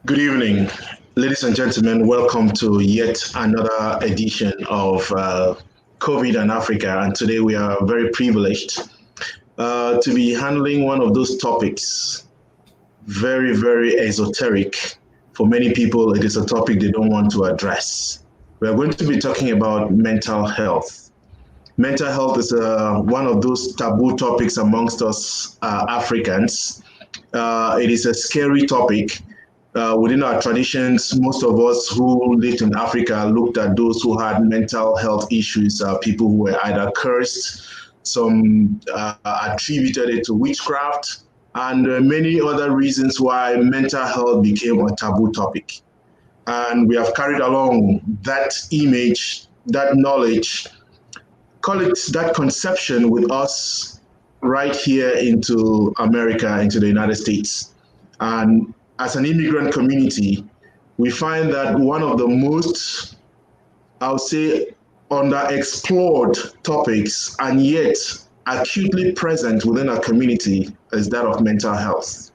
Good evening, ladies and gentlemen. Welcome to yet another edition of COVID and Africa. And today we are very privileged to be handling one of those topics, very, very esoteric. For many people, it is a topic they don't want to address. We are going to be talking about mental health. Mental health is one of those taboo topics amongst us Africans. It is a scary topic. Within our traditions, most of us who lived in Africa looked at those who had mental health issues, people who were either cursed, some attributed it to witchcraft, and many other reasons why mental health became a taboo topic. And we have carried along that image, that knowledge, call it that conception with us right here into America, into the United States. And as an immigrant community, we find that one of the most, I would say, underexplored topics and yet acutely present within our community is that of mental health.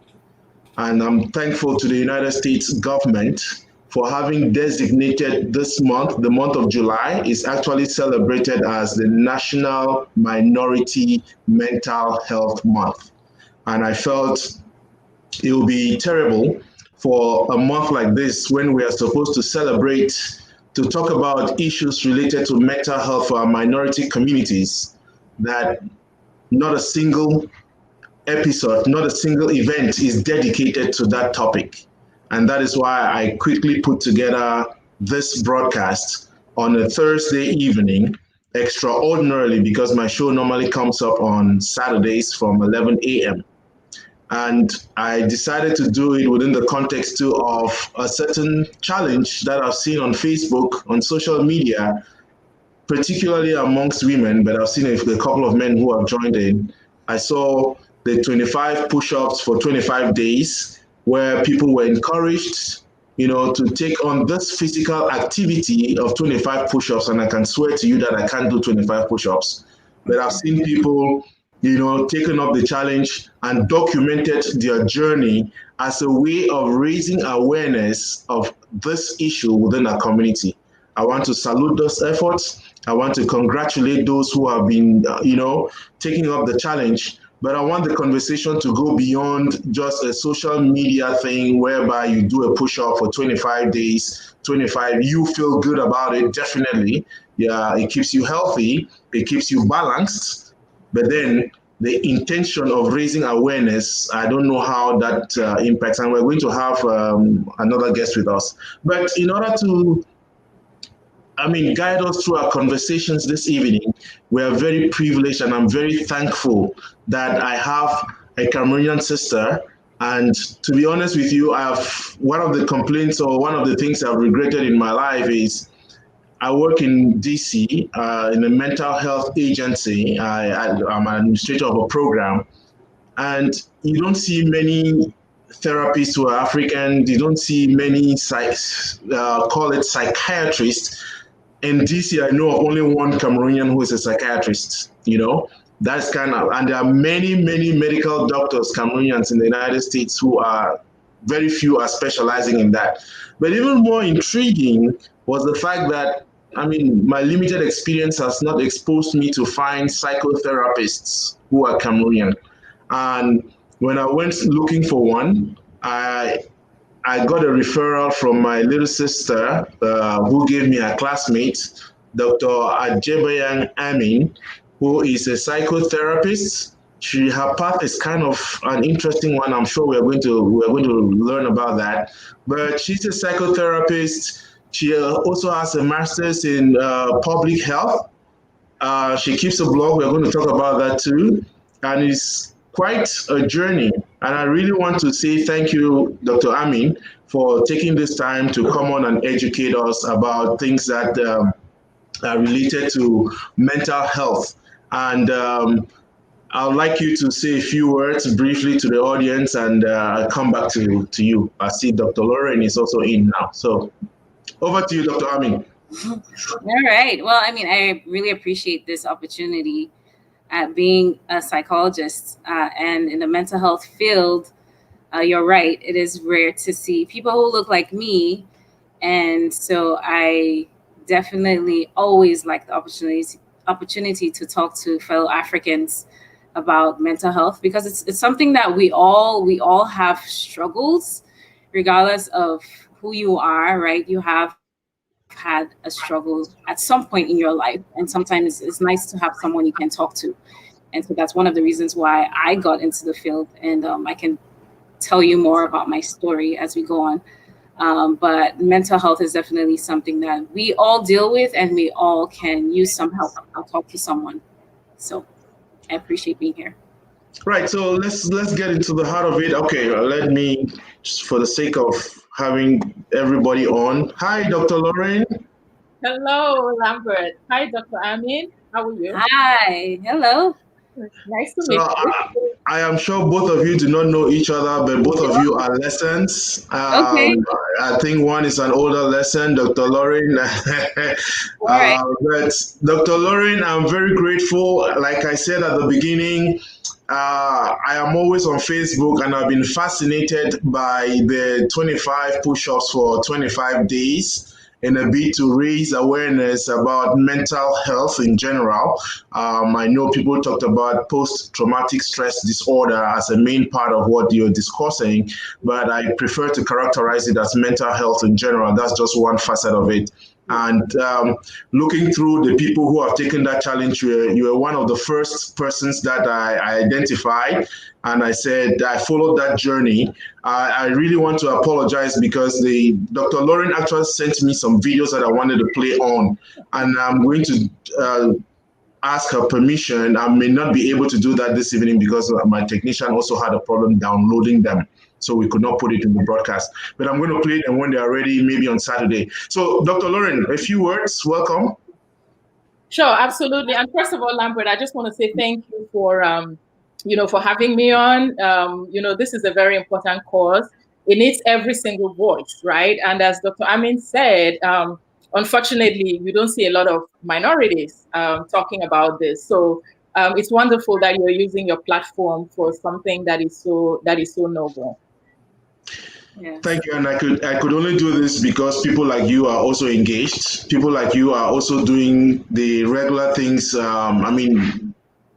And I'm thankful to the United States government for having designated this month, the month of July, is actually celebrated as the National Minority Mental Health Month. And I felt it would be terrible for a month like this when we are supposed to celebrate, to talk about issues related to mental health for our minority communities, that not a single episode, not a single event is dedicated to that topic. And that is why I quickly put together this broadcast on a Thursday evening, extraordinarily, because my show normally comes up on Saturdays from 11 a.m. And I decided to do it within the context too of a certain challenge that I've seen on Facebook, on social media, particularly amongst women, but I've seen a couple of men who have joined in. I saw the 25 push-ups for 25 days where people were encouraged, to take on this physical activity of 25 push-ups. And I can swear to you that I can't do 25 push-ups, but I've seen people taken up the challenge and documented their journey as a way of raising awareness of this issue within our community. I want to salute those efforts. I want to congratulate those who have been, taking up the challenge. But I want the conversation to go beyond just a social media thing whereby you do a push-up for 25 days, 25, you feel good about it, definitely. Yeah, it keeps you healthy, it keeps you balanced. But then the intention of raising awareness, I don't know how that impacts. And we're going to have another guest with us. But in order to, guide us through our conversations this evening, we are very privileged and I'm very thankful that I have a Cameroonian sister. And to be honest with you, one of the complaints or one of the things I've regretted in my life is I work in DC in a mental health agency. I'm an administrator of a program, and you don't see many therapists who are African. You don't see many call it psychiatrists. In DC, I know of only one Cameroonian who is a psychiatrist. That's and there are many, many medical doctors, Cameroonians in the United States, who are very few are specializing in that. But even more intriguing was the fact that my limited experience has not exposed me to find psychotherapists who are Cameroonian. And when I went looking for one, I got a referral from my little sister who gave me a classmate, Dr. Ajabeyang Amin, who is a psychotherapist. Her path is kind of an interesting one. I'm sure we're going to learn about that. But she's a psychotherapist. She also has a master's in public health. She keeps a blog. We're going to talk about that too. And it's quite a journey. And I really want to say thank you, Dr. Amin, for taking this time to come on and educate us about things that are related to mental health. And I'd like you to say a few words briefly to the audience, and I'll come back to you. I see Dr. Lorraine is also in now. So over to you, Dr. Amin. All right. Well, I really appreciate this opportunity. Being a psychologist and in the mental health field, you're right. It is rare to see people who look like me, and so I definitely always like the opportunity to talk to fellow Africans about mental health, because it's something that we all have struggles, regardless of who you are, right? You have had a struggle at some point in your life, and sometimes it's nice to have someone you can talk to. And so that's one of the reasons why I got into the field, and I can tell you more about my story as we go on. But mental health is definitely something that we all deal with, and we all can use some help or talk to someone. So I appreciate being here. Right. So let's get into the heart of it. Okay. Let me, just for the sake of having everybody on. Hi, Dr. Lorraine. Hello, Lambert. Hi, Dr. Amin. How are you? Hi, hello. Nice to So meet you. I am sure both of you do not know each other, but both of you are lessons. Okay, I think one is an older lesson, Dr. Lorraine. all right. But Dr. Lorraine, I'm very grateful. Like I said at the beginning, I am always on Facebook, and I've been fascinated by the 25 push-ups for 25 days in a bid to raise awareness about mental health in general. I know people talked about post-traumatic stress disorder as a main part of what you're discussing, but I prefer to characterize it as mental health in general. That's just one facet of it. And looking through the people who have taken that challenge, you were one of the first persons that I identified. And I said, I followed that journey. I really want to apologize because the Dr. Lauren actually sent me some videos that I wanted to play on. And I'm going to ask her permission. I may not be able to do that this evening because my technician also had a problem downloading them. So we could not put it in the broadcast. But I'm going to play them when they are ready, maybe on Saturday. So, Dr. Lauren, a few words. Welcome. Sure, absolutely. And first of all, Lambert, I just want to say thank you for for having me on. This is a very important cause. It needs every single voice, right? And as Dr. Amin said, unfortunately, you don't see a lot of minorities talking about this. So it's wonderful that you're using your platform for something that is so noble. Yes. Thank you. And I could only do this because people like you are also engaged. People like you are also doing the regular things.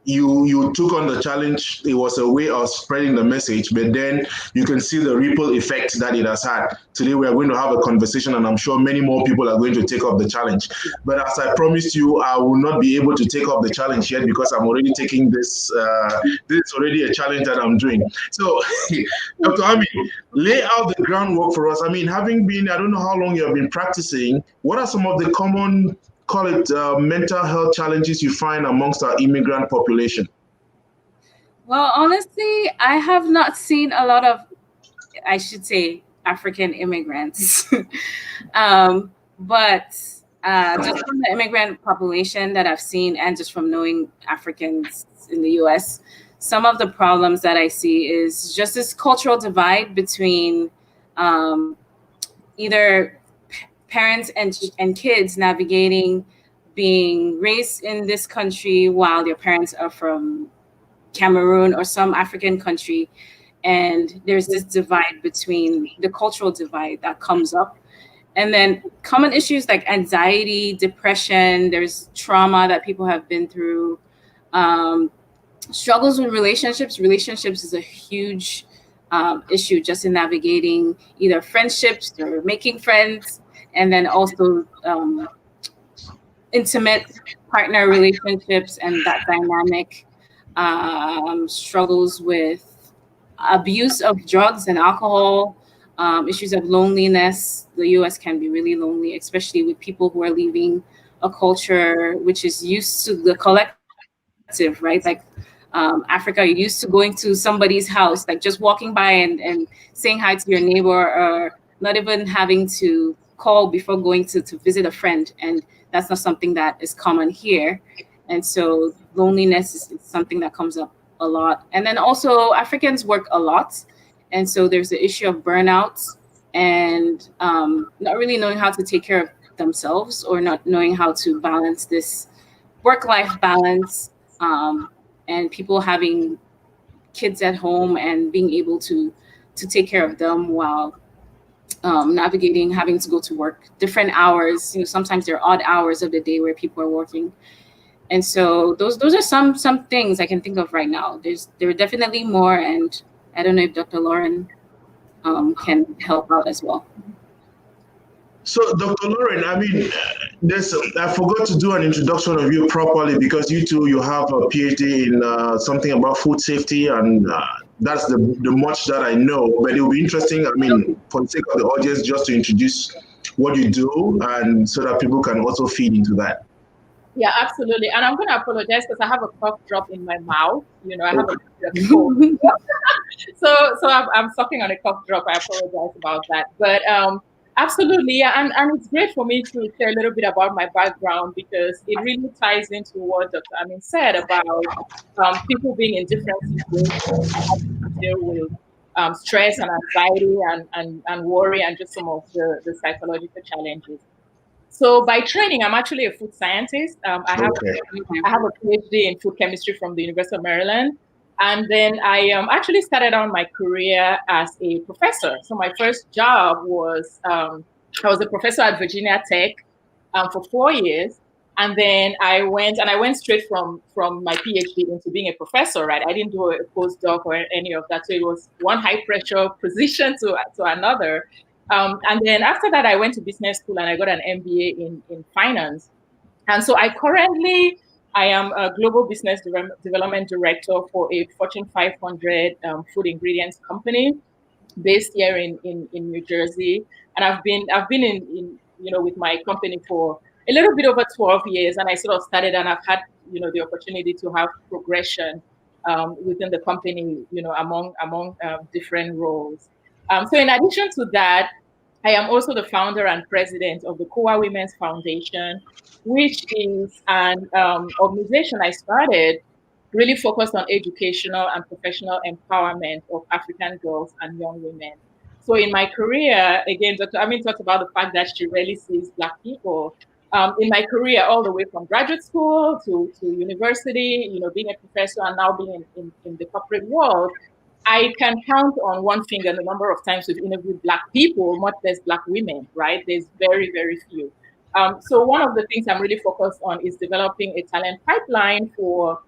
You took on the challenge. It was a way of spreading the message, but then you can see the ripple effect that it has had. Today we are going to have a conversation, and I'm sure many more people are going to take up the challenge. But as I promised you, I will not be able to take up the challenge yet because I'm already taking this. This is already a challenge that I'm doing. So, Dr. Ami, lay out the groundwork for us. I mean, having been, I don't know how long you have been practicing. What are some of the common, call it, mental health challenges you find amongst our immigrant population? Well, honestly, I have not seen a lot of, I should say, African immigrants. But just from the immigrant population that I've seen, and just from knowing Africans in the US, some of the problems that I see is just this cultural divide between either parents and kids navigating being raised in this country while their parents are from Cameroon or some African country. And there's this divide between the cultural divide that comes up. And then common issues like anxiety, depression, there's trauma that people have been through, struggles with relationships. Relationships is a huge issue just in navigating either friendships or making friends, and then also intimate partner relationships and that dynamic, struggles with abuse of drugs and alcohol, issues of loneliness. The US can be really lonely, especially with people who are leaving a culture which is used to the collective, right? Like Africa, you're used to going to somebody's house, like just walking by and saying hi to your neighbor, or not even having to call before going to visit a friend. And that's not something that is common here. And so loneliness is something that comes up a lot. And then also Africans work a lot. And so there's the issue of burnout and not really knowing how to take care of themselves, or not knowing how to balance this work-life balance, and people having kids at home and being able to to take care of them while navigating having to go to work different hours. Sometimes there are odd hours of the day where people are working. And so those are some things I can think of right now. There are definitely more, and I don't know if Dr. Lauren can help out as well. So, Dr. Lauren, I mean, I forgot to do an introduction of you properly, because you have a PhD in something about food safety, and that's the much that I know. But it will be interesting, I mean, for the sake of the audience, just to introduce what you do, and so that people can also feed into that. Yeah, absolutely. And I'm going to apologize because I have a cough drop in my mouth. I have a cold. So I'm sucking on a cough drop. I apologize about that. But absolutely, yeah. And it's great for me to share a little bit about my background, because it really ties into what Dr. Amin said about people being in different situations, to deal with stress and anxiety and worry, and just some of the psychological challenges. So by training, I'm actually a food scientist. I have a PhD in food chemistry from the University of Maryland. And then I actually started on my career as a professor. So my first job was, I was a professor at Virginia Tech for 4 years. And then I went straight from my PhD into being a professor, right? I didn't do a postdoc or any of that. So it was one high pressure position to another. And then after that, I went to business school and I got an MBA in finance. And so I am a global business development director for a Fortune 500 food ingredients company based here in New Jersey. And I've been in with my company for a little bit over 12 years. And I sort of started, and I've had the opportunity to have progression within the company, among different roles. So in addition to that, I am also the founder and president of the Kowa Women's Foundation, which is an organization I started really focused on educational and professional empowerment of African girls and young women. So in my career, again, Dr. Amin talked about the fact that she rarely sees Black people. In my career, all the way from graduate school to university, being a professor and now being in the corporate world, I can count on one finger the number of times we've interviewed Black people, much less Black women, right? There's very, very few. So one of the things I'm really focused on is developing a talent pipeline for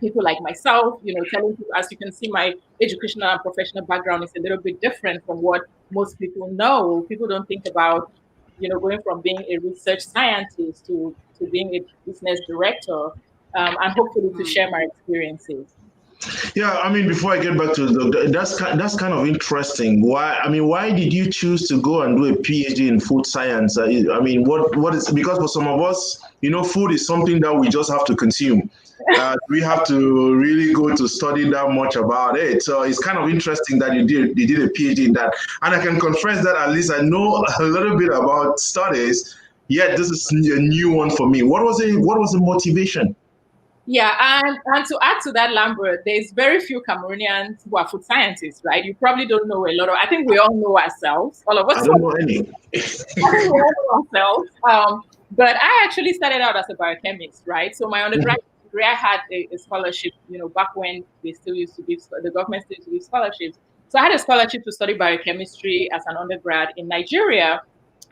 people like myself, telling people, as you can see, my educational and professional background is a little bit different from what most people know. People don't think about, going from being a research scientist to being a business director, and hopefully to share my experiences. Yeah, I mean, before I get back to that's kind of interesting. Why did you choose to go and do a PhD in food science? I mean, what is, because for some of us, food is something that we just have to consume. We have to really go to study that much about it. So it's kind of interesting that you did a PhD in that. And I can confess that at least I know a little bit about studies. Yet this is a new one for me. What was the motivation? Yeah, and to add to that, Lambert, there's very few Cameroonians who are food scientists, right? You probably don't know a lot of. I think we all know ourselves. All of us. I don't know any. I think we all know ourselves. But I actually started out as a biochemist, right? So my undergraduate degree, I had a scholarship. Back when they still used to give, the government still used to give scholarships. So I had a scholarship to study biochemistry as an undergrad in Nigeria.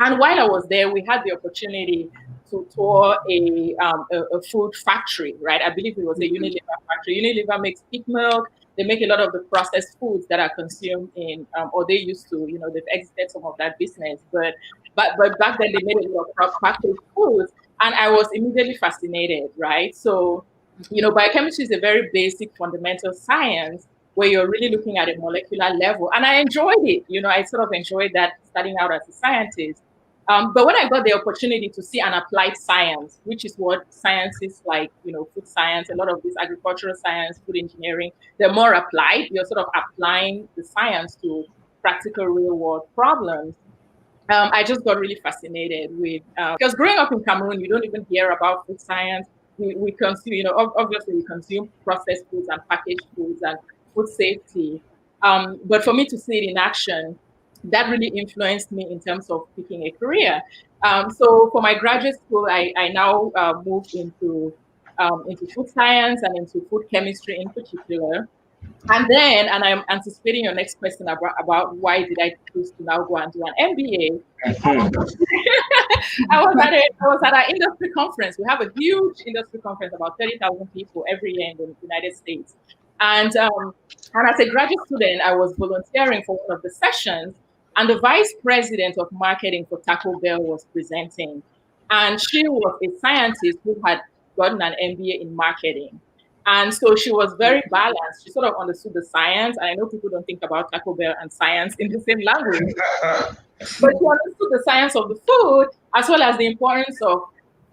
And while I was there, we had the opportunity to tour a food factory, right? I believe it was a Unilever factory. Unilever makes pig milk. They make a lot of the processed foods that are consumed in, or they used to, they've exited some of that business. But back then they made a lot of packaged foods, and I was immediately fascinated, right? So, biochemistry is a very basic fundamental science where you're really looking at a molecular level, and I enjoyed it. I sort of enjoyed that starting out as a scientist. But when I got the opportunity to see an applied science, which is what sciences like, food science, a lot of this agricultural science, food engineering, they're more applied. You're sort of applying the science to practical real world problems. I just got really fascinated with, because growing up in Cameroon, you don't even hear about food science. We consume, obviously we consume processed foods and packaged foods and food safety. But for me to see it in action, that really influenced me in terms of picking a career. So for my graduate school, I now moved into food science and into food chemistry in particular. And I'm anticipating your next question about why did I choose to now go and do an MBA. I was at an industry conference. We have a huge industry conference, about 30,000 people every year in the United States. And as a graduate student, I was volunteering for one of the sessions, and the vice president of marketing for Taco Bell was presenting. And she was a scientist who had gotten an MBA in marketing. And so she was very balanced. She sort of understood the science. And I know people don't think about Taco Bell and science in the same language. But she understood the science of the food as well as the importance of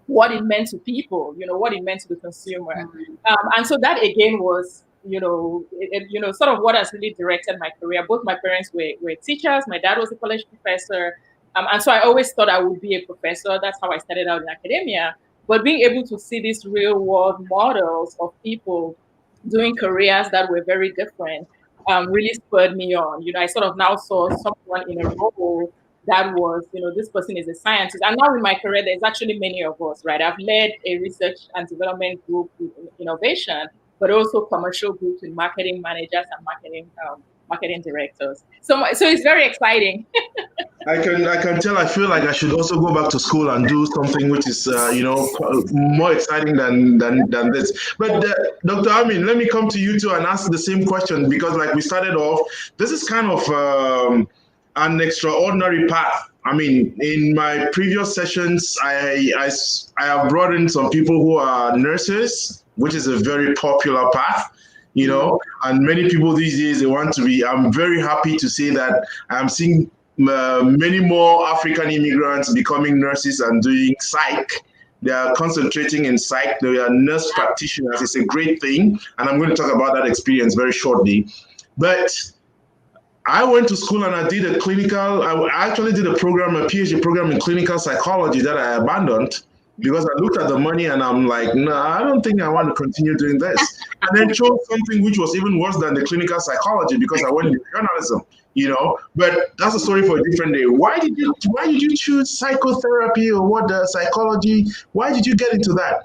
what it meant to people, what it meant to the consumer. And so that again was, sort of what has really directed my career. Both my parents were teachers. My dad was a college professor. And so I always thought I would be a professor. That's how I started out in academia. But being able to see these real world models of people doing careers that were very different really spurred me on. I sort of now saw someone in a role that was, this person is a scientist. And now in my career, there's actually many of us, right? I've led a research and development group in innovation, but also commercial groups in marketing managers and marketing directors. So it's very exciting. I can tell. I feel like I should also go back to school and do something which is, more exciting than this. But Dr. Amin, let me come to you too and ask the same question, because like we started off, this is kind of an extraordinary path. I mean, in my previous sessions, I have brought in some people who are nurses, which is a very popular path. And many people these days, they want to be. I'm very happy to say that I'm seeing many more African immigrants becoming nurses and doing psych. They are concentrating in psych. They are nurse practitioners. It's a great thing. And I'm going to talk about that experience very shortly. But I went to school and I actually did a PhD program in clinical psychology that I abandoned because I looked at the money and I'm like, no, I don't think I want to continue doing this. And then chose something which was even worse than the clinical psychology because I went into journalism, But that's a story for a different day. Why did you choose psychotherapy or what the psychology? Why did you get into that?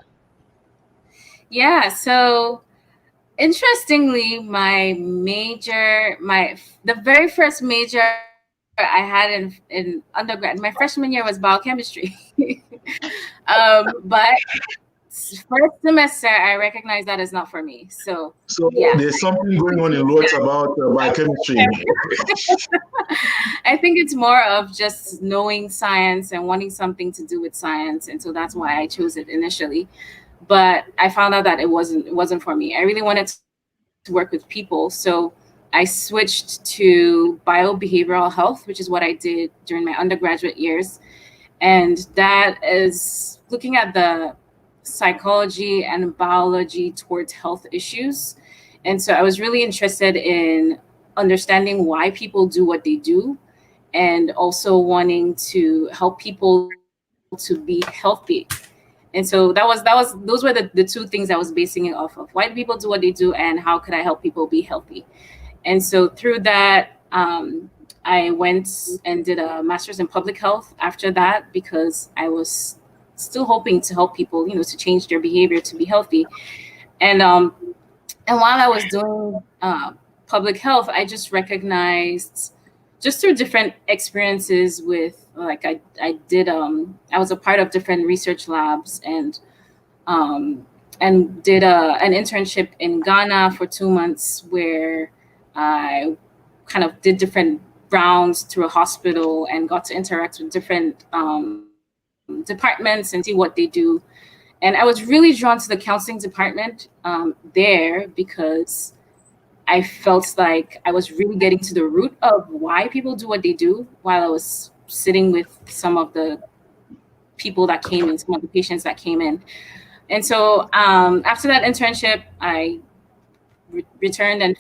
Yeah, so interestingly, the very first major I had in undergrad, my freshman year was biochemistry. But first semester, I recognized that is not for me. So yeah. There's something going on in Lords about biochemistry. I think it's more of just knowing science and wanting something to do with science. And so that's why I chose it initially. But I found out that it wasn't for me. I really wanted to work with people. So I switched to biobehavioral health, which is what I did during my undergraduate years. And that is looking at the psychology and biology towards health issues. And so I was really interested in understanding why people do what they do and also wanting to help people to be healthy. And so those were the two things I was basing it off of. Why do people do what they do and how could I help people be healthy? And so through that, I went and did a master's in public health after that because I was still hoping to help people, to change their behavior to be healthy. And while I was doing public health, I just recognized just through different experiences with I was a part of different research labs and did an internship in Ghana for 2 months where I kind of did different rounds through a hospital and got to interact with different departments and see what they do. And I was really drawn to the counseling department there because I felt like I was really getting to the root of why people do what they do while I was sitting with some of the people that came in, some of the patients that came in. And so after that internship, I returned and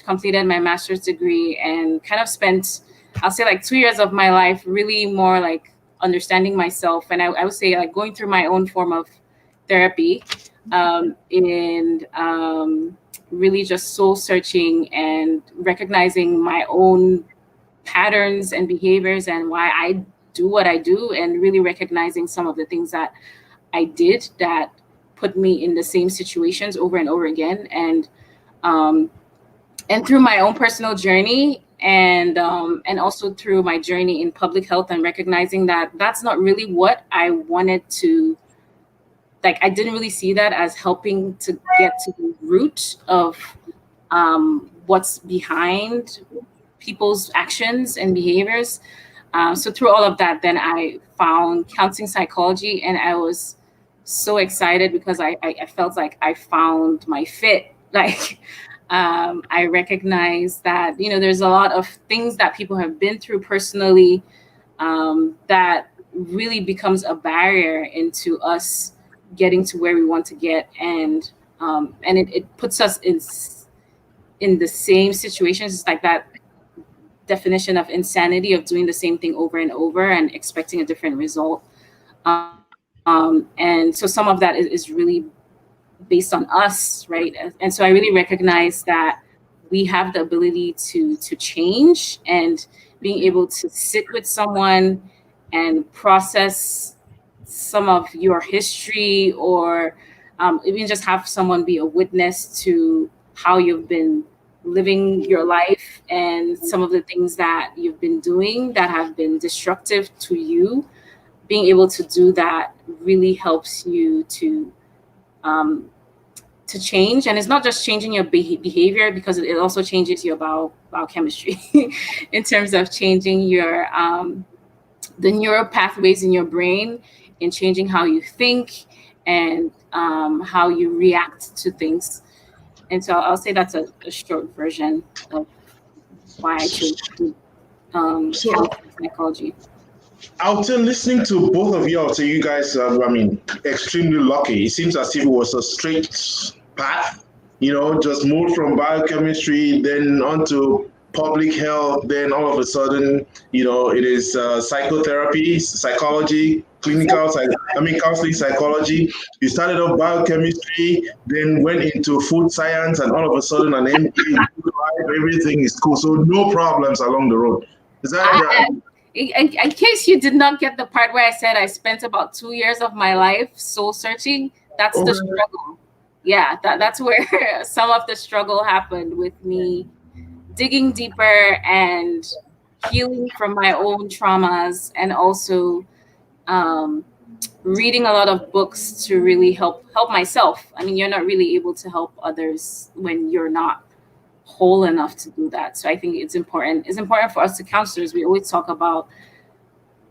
completed my master's degree and kind of spent, I'll say 2 years of my life really more understanding myself. And I would say going through my own form of therapy and really just soul searching and recognizing my own patterns and behaviors and why I do what I do, and really recognizing some of the things that I did that put me in the same situations over and over again. And and through my own personal journey, and also through my journey in public health, and recognizing that that's not really what I wanted to, like, I didn't really see that as helping to get to the root of what's behind people's actions and behaviors. So through all of that, then I found counseling psychology, and I was so excited because I felt like I found my fit. Like, I recognize that, you know, there's a lot of things that people have been through personally, that really becomes a barrier into us getting to where we want to get, and it puts us in the same situations. It's like that definition of insanity of doing the same thing over and over and expecting a different result. And so some of that is really based on us, right? And so I really recognize that we have the ability to change, and being able to sit with someone and process some of your history, or even just have someone be a witness to how you've been living your life and some of the things that you've been doing that have been destructive to you. Being able to do that really helps you to change. And it's not just changing your behavior, because it also changes your biochemistry in terms of changing your the neural pathways in your brain, and changing how you think, and how you react to things. And so I'll say that's a short version of why I chose psychology. I would say, listening to both of you, I would say you guys are, I mean, extremely lucky. It seems as if it was a straight path, you know, just moved from biochemistry, then onto public health, then all of a sudden, you know, it is psychotherapy, psychology, counseling psychology. You started off biochemistry, then went into food science, and all of a sudden an MBA, everything is cool. So no problems along the road. Is that in case you did not get the part where I said I spent about 2 years of my life soul searching, that's the struggle. Yeah, that's where some of the struggle happened, with me digging deeper and healing from my own traumas, and also reading a lot of books to really help myself. I mean, you're not really able to help others when you're not whole enough to do that. So I think it's important for us, to counselors. We always talk about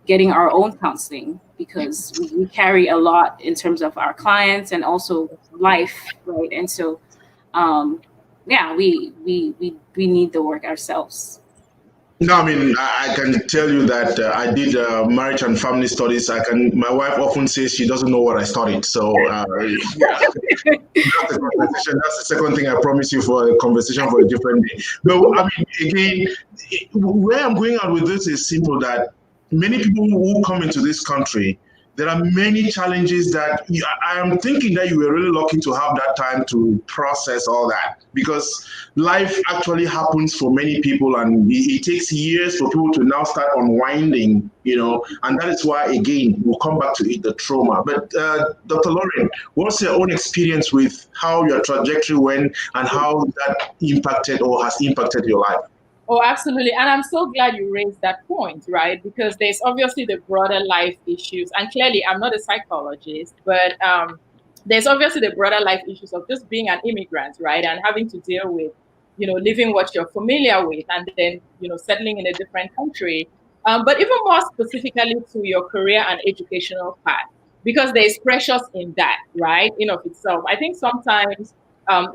getting our own counseling, because we carry a lot in terms of our clients and also life, right? And so yeah, we need the work ourselves. No, I mean, I can tell you that I did marriage and family studies. My wife often says she doesn't know what I studied. So yeah, that's the conversation. That's the second thing I promise you, for a conversation for a different day. But I mean, again, where I'm going out with this is simple, that many people who come into this country, there are many challenges that I am thinking that you were really lucky to have that time to process all that, because life actually happens for many people, and it takes years for people to now start unwinding, you know, and that is why, again, we'll come back to it, the trauma. But Dr. Lorraine, what's your own experience with how your trajectory went, and how that impacted or has impacted your life? Oh, absolutely. And I'm so glad you raised that point, right? Because there's obviously the broader life issues. And clearly, I'm not a psychologist, but there's obviously the broader life issues of just being an immigrant, right? And having to deal with, you know, living what you're familiar with, and then, you know, settling in a different country. But even more specifically to your career and educational path, because there's pressures in that, right? In of itself. I think sometimes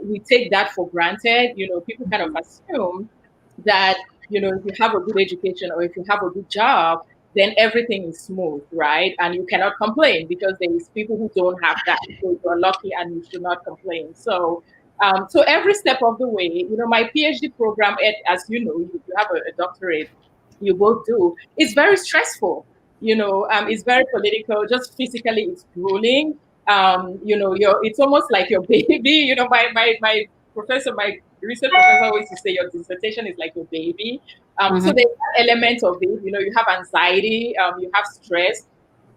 we take that for granted. You know, people kind of assume that, you know, if you have a good education or if you have a good job, then everything is smooth, right? And you cannot complain, because there is people who don't have that. So you're lucky and you should not complain. So so every step of the way, you know, my PhD program, as you know, you have a doctorate, you both do, it's very stressful. You know, it's very political, just physically it's grueling. You know, it's almost like your baby. You know, my professor, my research professor always used to say your dissertation is like your baby. So there's that element of it. You know, you have anxiety, you have stress.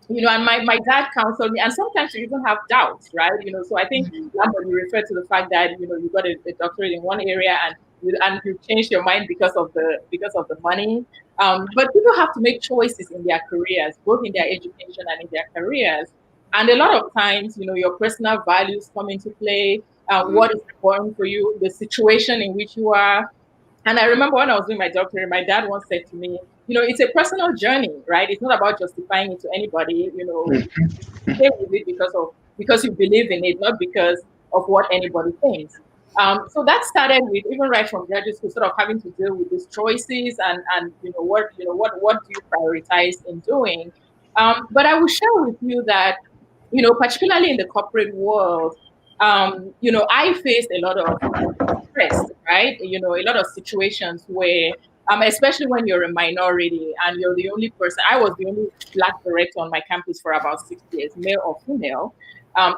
You know, and my dad counseled me, and sometimes you even have doubts, right? You know, so I think Lambert, you referred to the fact that, you know, you got a doctorate in one area, and and you changed your mind because of the money. But people have to make choices in their careers, both in their education and in their careers. And a lot of times, your personal values come into play. What is important for you, the situation in which you are. And I remember when I was doing my doctorate, my dad once said to me, it's a personal journey, right? It's not about justifying it to anybody. Stay with it because you believe in it, not because of what anybody thinks. So that started with, even right from graduate school, sort of having to deal with these choices and what do you prioritize in doing. But I will share with you that, particularly in the corporate world, I faced a lot of stress, right? A lot of situations where, especially when you're a minority and you're the only person. I was the only Black director on my campus for about 6 years, male or female.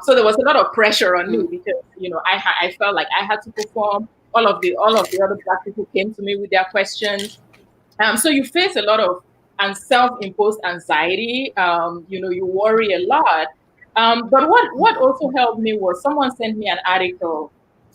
So there was a lot of pressure on me because, I felt like I had to perform. All of the other Black people came to me with their questions. So you face a lot of self-imposed anxiety. You worry a lot. But what also helped me was someone sent me an article.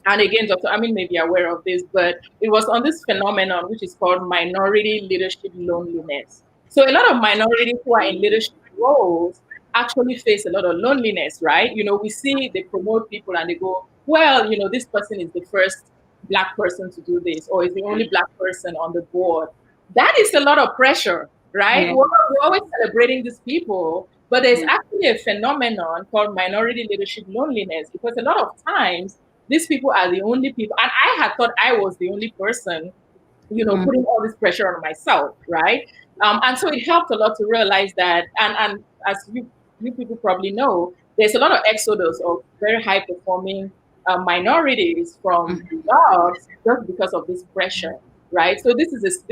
And again, Dr. Amin may be aware of this, but it was on this phenomenon, which is called minority leadership loneliness. So a lot of minorities who are in leadership roles actually face a lot of loneliness, right? We see they promote people and they go, well, this person is the first Black person to do this, or is the only Black person on the board. That is a lot of pressure, right? Yeah. We're always celebrating these people, but there's actually a phenomenon called minority leadership loneliness, because a lot of times these people are the only people, and I had thought I was the only person, putting all this pressure on myself, right? And so it helped a lot to realize that, and as you people probably know, there's a lot of exodus of very high performing minorities from jobs just because of this pressure, right? So this is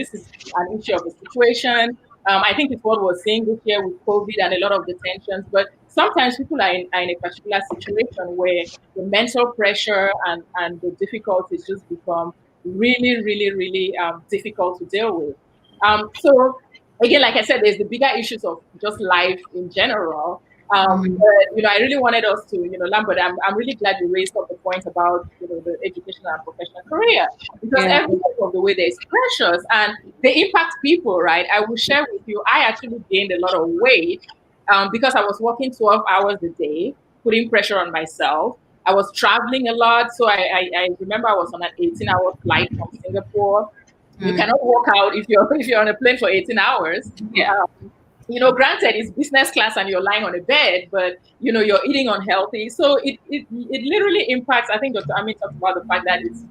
an issue of a situation. I think it's what we're seeing this year with COVID and a lot of the tensions. But sometimes people are in a particular situation where the mental pressure and the difficulties just become really, really, really difficult to deal with. So again, like I said, there's the bigger issues of just life in general. But I really wanted us to, Lambert, I'm really glad you raised up the point about, the educational and professional career, because every step of the way there's pressures and they impact people, right? I will share with you, I actually gained a lot of weight because I was working 12 hours a day, putting pressure on myself. I was traveling a lot. So I remember I was on an 18-hour flight from Singapore. You cannot walk out if you're on a plane for 18 hours. Yeah. Granted, it's business class and you're lying on a bed, but you're eating unhealthy. So it literally impacts. I think Dr. Amin talked about the fact that it's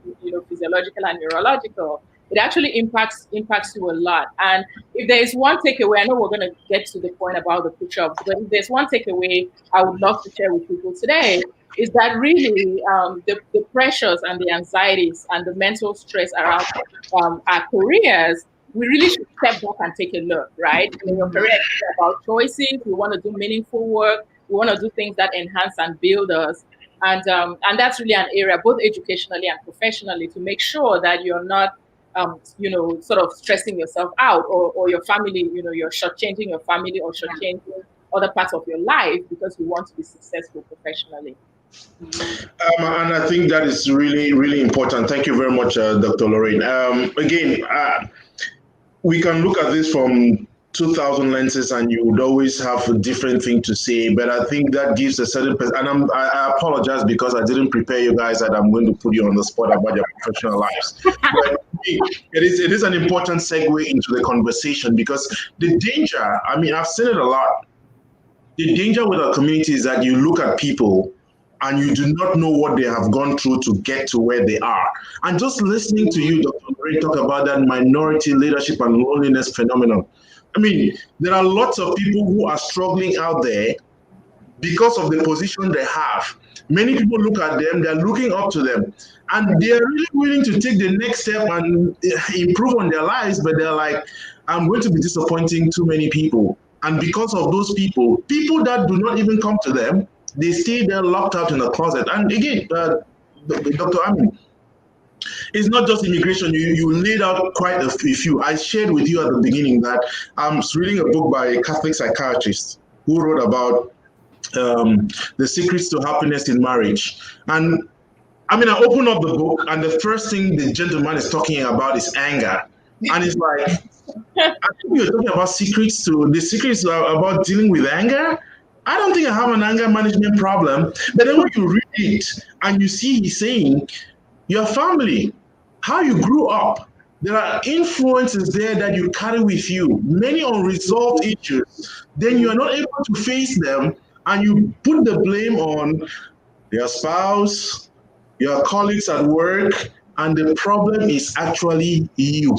physiological and neurological. It actually impacts you a lot. And if there is one takeaway, I know we're going to get to the point about the push-ups, but if there's one takeaway I would love to share with people today, is that really the pressures and the anxieties and the mental stress around our careers, we really should step back and take a look, right? In your career, it's about choices. We want to do meaningful work. We want to do things that enhance and build us. And that's really an area, both educationally and professionally, to make sure that you're not, sort of stressing yourself out or your family, you're shortchanging your family or shortchanging other parts of your life because you want to be successful professionally. And I think that is really, really important. Thank you very much, Dr. Lorraine. Again, we can look at this from 2,000 lenses and you would always have a different thing to say, but I think that gives a certain, and I apologize because I didn't prepare you guys that I'm going to put you on the spot about your professional lives. But it is an important segue into the conversation, because the danger, I've seen it a lot. The danger with our community is that you look at people and you do not know what they have gone through to get to where they are. And just listening to you, Dr. Lorraine, talk about that minority leadership and loneliness phenomenon. There are lots of people who are struggling out there because of the position they have. Many people look at them, they're looking up to them, and they're really willing to take the next step and improve on their lives, but they're like, I'm going to be disappointing too many people. And because of those people that do not even come to them, they stay there locked out in a closet. And again, Dr. Amin, it's not just immigration. You laid out quite a few. I shared with you at the beginning that I'm reading a book by a Catholic psychiatrist who wrote about the secrets to happiness in marriage. And I mean, I open up the book, and the first thing the gentleman is talking about is anger. And it's like, I think you're talking about secrets to the secrets are about dealing with anger. I don't think I have an anger management problem. But then when you read it and you see he's saying your family, how you grew up, there are influences there that you carry with you, many unresolved issues. Then you are not able to face them, and you put the blame on your spouse, your colleagues at work, and the problem is actually you.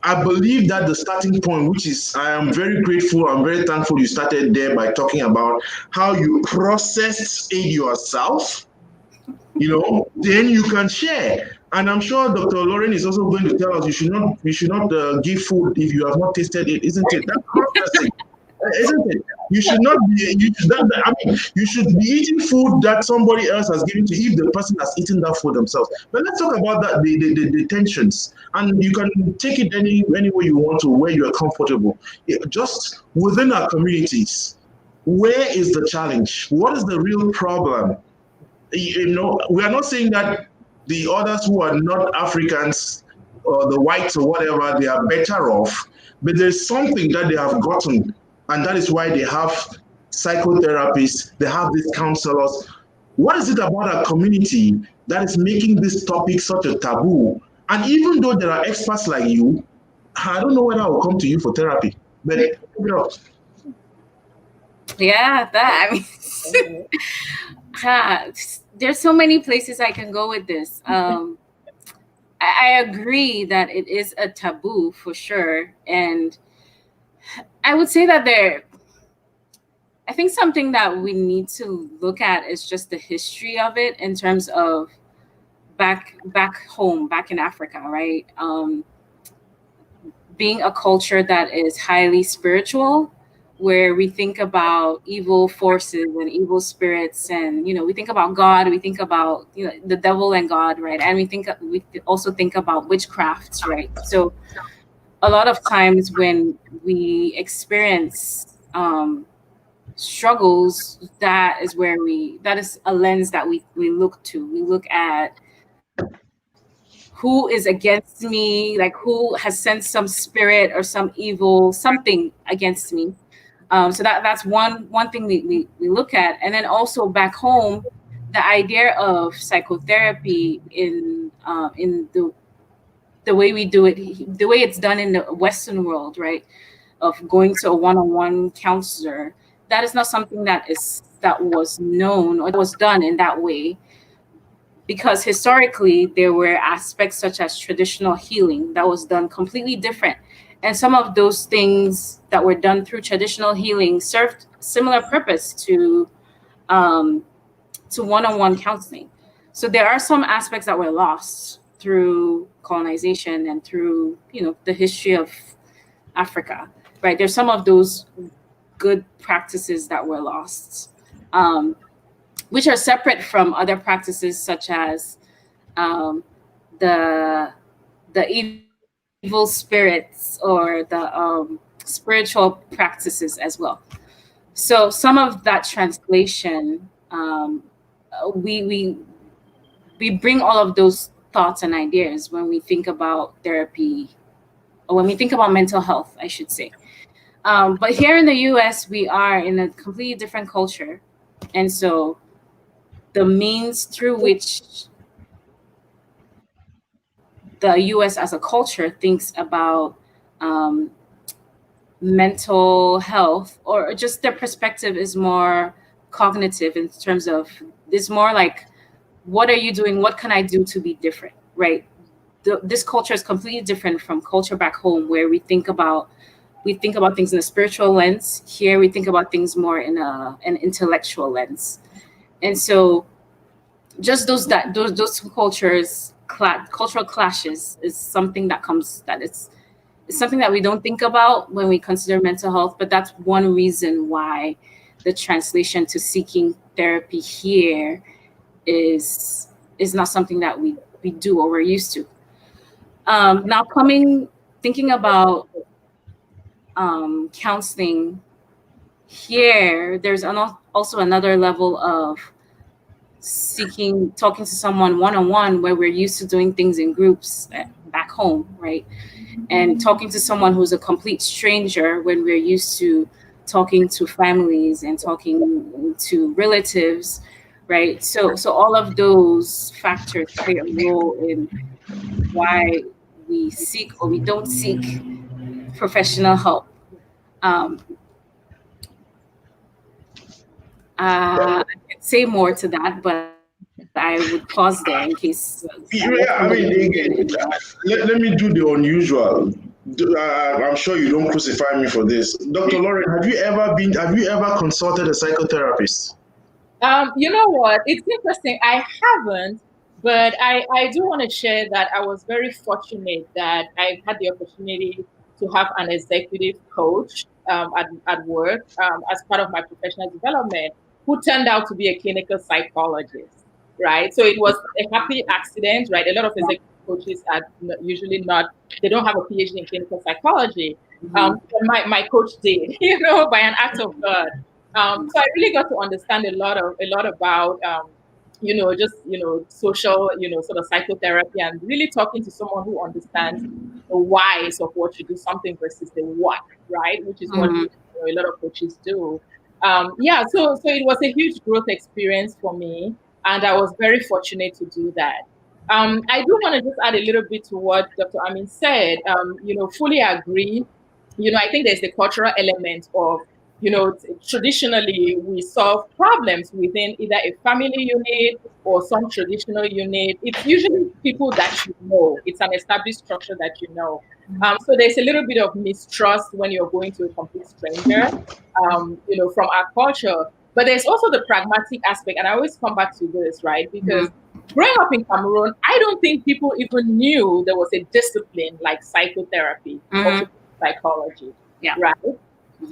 I believe that the starting point, which is, I am very grateful, I'm very thankful you started there by talking about how you processed it yourself, then you can share. And I'm sure Dr. Lorraine is also going to tell us you should not give food if you have not tasted it, isn't it? That's processing, isn't it? You should not be. You should not, I mean, you should be eating food that somebody else has given to you if the person has eaten that food themselves. But let's talk about that the tensions, and you can take it any way you want to, where you are comfortable. Just within our communities, where is the challenge? What is the real problem? We are not saying that the others who are not Africans or the whites or whatever, they are better off, but there's something that they have gotten, and that is why they have psychotherapists, they have these counselors. What is it about our community that is making this topic such a taboo? And even though there are experts like you, I don't know whether I will come to you for therapy, but Yeah, that, I mean, there's so many places I can go with this. I agree that it is a taboo for sure. And I would say that I think something that we need to look at is just the history of it in terms of back home, back in Africa, right? Being a culture that is highly spiritual, where we think about evil forces and evil spirits, and we think about God, we think about the devil and God, right? And we also think about witchcraft, right? So a lot of times when we experience struggles, that is a lens that we look to. We look at who is against me, like who has sent some spirit or some evil something against me. So that's one thing we look at. And then also back home, the idea of psychotherapy in the way we do it, the way it's done in the Western world, right? Of going to a one-on-one counselor, that is not something that was known or was done in that way. Because historically, there were aspects such as traditional healing that was done completely different. And some of those things that were done through traditional healing served similar purpose to one-on-one counseling. So there are some aspects that were lost through colonization and through the history of Africa, right? There's some of those good practices that were lost, which are separate from other practices such as the evil spirits or the spiritual practices as well. So some of that translation, we bring all of those thoughts and ideas when we think about therapy, or when we think about mental health, I should say. But here in the US, we are in a completely different culture. And so the means through which the US as a culture thinks about mental health, or just their perspective, is more cognitive in terms of, it's more like, what are you doing? What can I do to be different, right? This culture is completely different from culture back home, where we think about things in a spiritual lens. Here we think about things more in an intellectual lens. And so just those two cultures, cultural clashes, is something it's something that we don't think about when we consider mental health. But that's one reason why the translation to seeking therapy here is not something that we do or we're used to. Now thinking about counseling here, there's also another level of talking to someone one-on-one, where we're used to doing things in groups back home, right? And talking to someone who's a complete stranger when we're used to talking to families and talking to relatives, right? So all of those factors play a role in why we seek or we don't seek professional help. I could say more to that, but I would pause there in case. Yeah, I mean, again, let me do the unusual. I'm sure you don't crucify me for this. Dr. Lauren, have you ever consulted a psychotherapist? You know what? It's interesting. I haven't, but I do want to share that I was very fortunate that I had the opportunity to have an executive coach at work as part of my professional development, who turned out to be a clinical psychologist, right? So it was a happy accident, right? A lot of executive coaches are usually not, they don't have a PhD in clinical psychology. My coach did, by an act of God. So I really got to understand a lot about, social, sort of psychotherapy, and really talking to someone who understands the whys of what you do something versus the what, right? Which is what a lot of coaches do. So it was a huge growth experience for me, and I was very fortunate to do that. I do want to just add a little bit to what Dr. Amin said. Fully agree. I think there's the cultural element of, traditionally we solve problems within either a family unit or some traditional unit. It's usually people that you know. It's an established structure that you know. So there's a little bit of mistrust when you're going to a complete stranger, from our culture. But there's also the pragmatic aspect, and I always come back to this, right? Because growing up in Cameroon, I don't think people even knew there was a discipline like psychotherapy or psychology, right?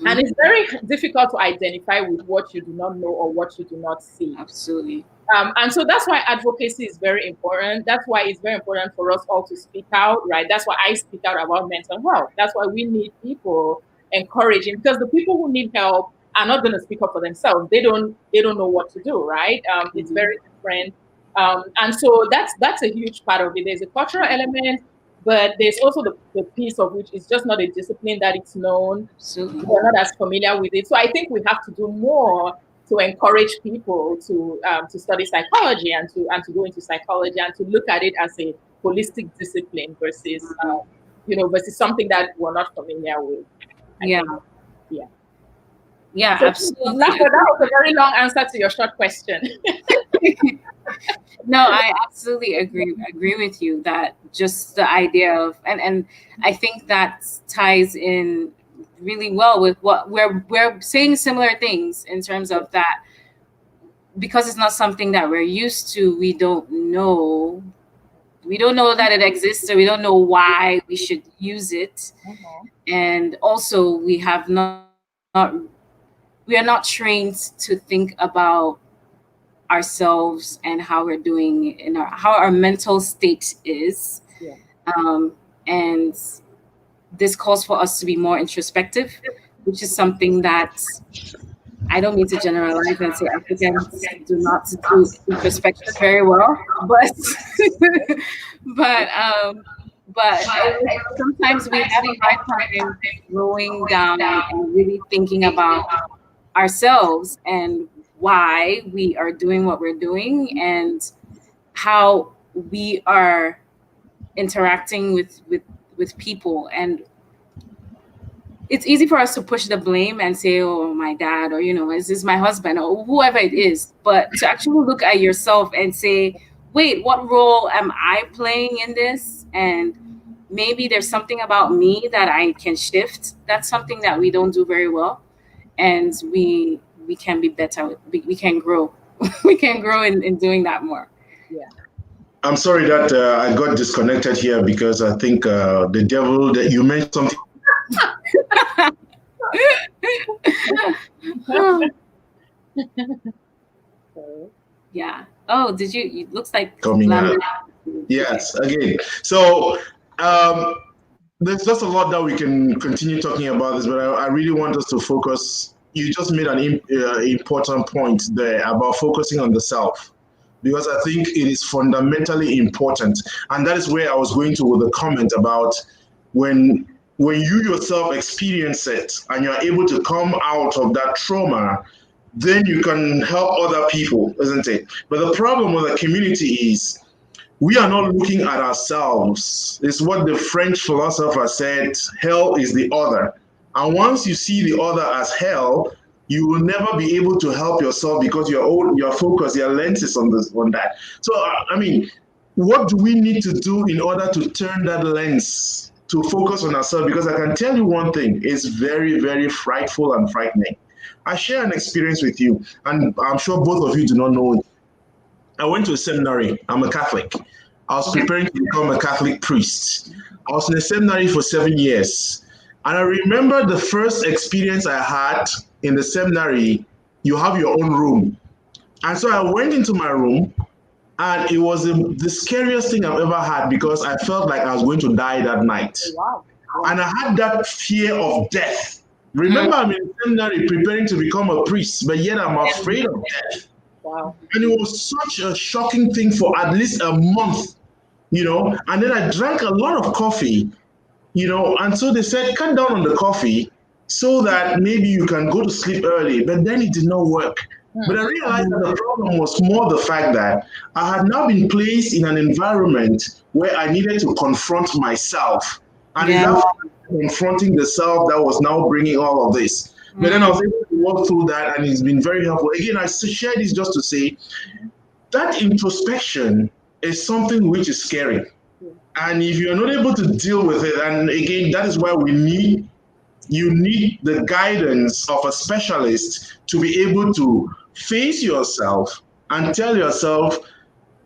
And it's very difficult to identify with what you do not know or what you do not see. Absolutely. And so that's why advocacy is very important. That's why it's very important for us all to speak out, right? That's why I speak out about mental health. That's why we need people encouraging, because the people who need help are not going to speak up for themselves. They don't know what to do, right? It's very different. And so that's a huge part of it. There's a cultural element, but there's also the piece of which is just not a discipline that it's known. Absolutely. We're not as familiar with it. So I think we have to do more to encourage people to study psychology and to go into psychology and to look at it as a holistic discipline versus versus something that we're not familiar with. Yeah, so, absolutely. That was a very long answer to your short question. No, I absolutely agree with you that just the idea of, and I think that ties in really well with what we're saying similar things in terms of that, because it's not something that we're used to. We don't know that it exists, or we don't know why we should use it. And also we are not trained to think about ourselves and how we're doing how our mental state is. And this calls for us to be more introspective, which is something that I don't mean to generalize and say Africans do not do introspection very well, but sometimes we have a hard time slowing down and really thinking about ourselves and why we are doing what we're doing and how we are interacting with people. And it's easy for us to push the blame and say, oh, my dad, or is this my husband, or whoever it is. But to actually look at yourself and say, wait, what role am I playing in this? And maybe there's something about me that I can shift. That's something that we don't do very well. And we can be better. We can grow. We can grow in doing that more. Yeah. I'm sorry that I got disconnected here because I think the devil that you mentioned something. Yeah. Oh, did you? It looks like coming out. Yes. Again. So there's just a lot that we can continue talking about this, but I really want us to focus. You just made an important point there about focusing on the self. because I think it is fundamentally important. And that is where I was going to with the comment about when you yourself experience it and you're able to come out of that trauma, then you can help other people, isn't it? But the problem with the community is we are not looking at ourselves. It's what the French philosopher said, hell is the other. And once you see the other as hell, you will never be able to help yourself because your focus, your lens is on that. So, I mean, what do we need to do in order to turn that lens to focus on ourselves? Because I can tell you one thing, it's very, very frightful and frightening. I share an experience with you, and I'm sure both of you do not know it. I went to a seminary. I'm a Catholic. I was preparing to become a Catholic priest. I was in a seminary for 7 years. And I remember the first experience I had in the seminary, you have your own room. And so I went into my room, and it was the scariest thing I've ever had because I felt like I was going to die that night. Wow. And I had that fear of death. Remember, I'm in seminary preparing to become a priest, but yet I'm afraid of death. Wow. And it was such a shocking thing for at least a month, And then I drank a lot of coffee, and so they said, cut down on the coffee so that maybe you can go to sleep early. But then it did not work. But I realized that the problem was more the fact that I had now been placed in an environment where I needed to confront myself. And it's that confronting the self that was now bringing all of this. But then I was able to walk through that, and it's been very helpful. Again, I share this just to say that introspection is something which is scary. And if you're not able to deal with it, and again, that is why you need the guidance of a specialist to be able to face yourself and tell yourself,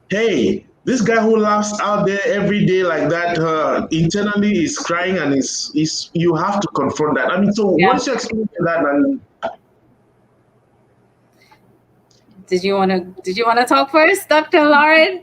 hey, this guy who laughs out there every day like that internally is crying, and is you have to confront that. I mean, so once you experience that, and Did you want to talk first, Dr. Lauren?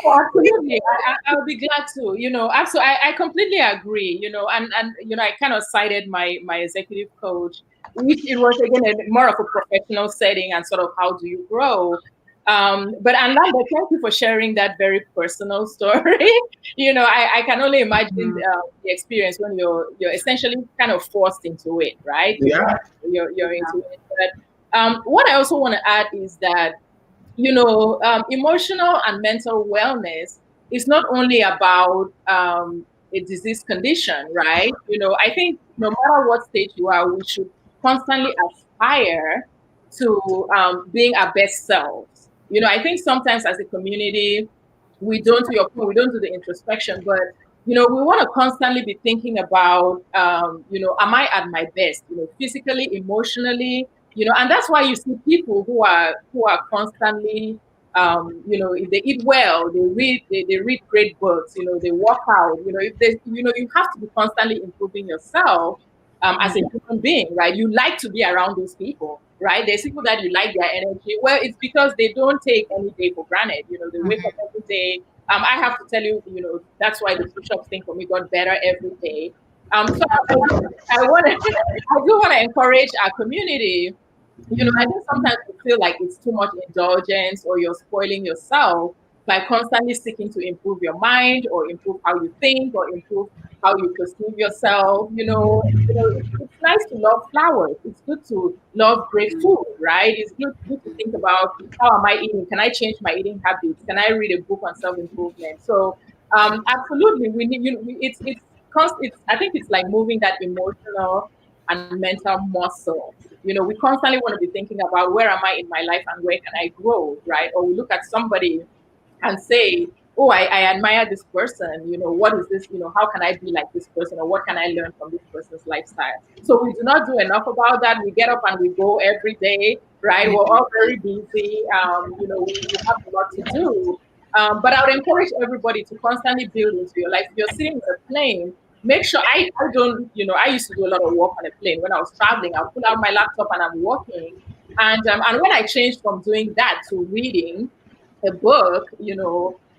Oh, absolutely. I would be glad to. Absolutely. I completely agree. And I kind of cited my executive coach, which it was again more of a professional setting and sort of how do you grow. But Lambert, thank you for sharing that very personal story. I can only imagine the experience when you're essentially kind of forced into it, right? Yeah. You're into it. But what I also want to add is that, emotional and mental wellness is not only about a disease condition, right? I think no matter what stage you are, we should constantly aspire to being our best selves. I think sometimes as a community, we don't, to your point, we don't do the introspection, but we want to constantly be thinking about, am I at my best? Physically, emotionally, and that's why you see people who are constantly, if they eat well, they read great books, they work out, if they, you have to be constantly improving yourself as a human being, right? You like to be around those people, right? There's people that you like their energy. Well, it's because they don't take any day for granted. They wake up every day. I have to tell you, that's why the push-up thing for me got better every day. So I do want to encourage our community. I think sometimes you feel like it's too much indulgence or you're spoiling yourself by constantly seeking to improve your mind or improve how you think or improve how you perceive yourself. It's nice to love flowers. It's good to love great food, right? It's good to think about how am I eating? Can I change my eating habits? Can I read a book on self-improvement? So absolutely, we need. I think it's like moving that emotional and mental muscle. We constantly want to be thinking about where am I in my life and where can I grow, right? Or we look at somebody and say, oh, I admire this person, what is this, how can I be like this person, or what can I learn from this person's lifestyle? So we do not do enough about that. We get up and we go every day, right? We're all very busy. We have a lot to do. But I would encourage everybody to constantly build into your life. If you're sitting in a plane, make sure I don't, I used to do a lot of work on a plane. When I was traveling, I'll pull out my laptop and I'm working. And when I changed from doing that to reading a book,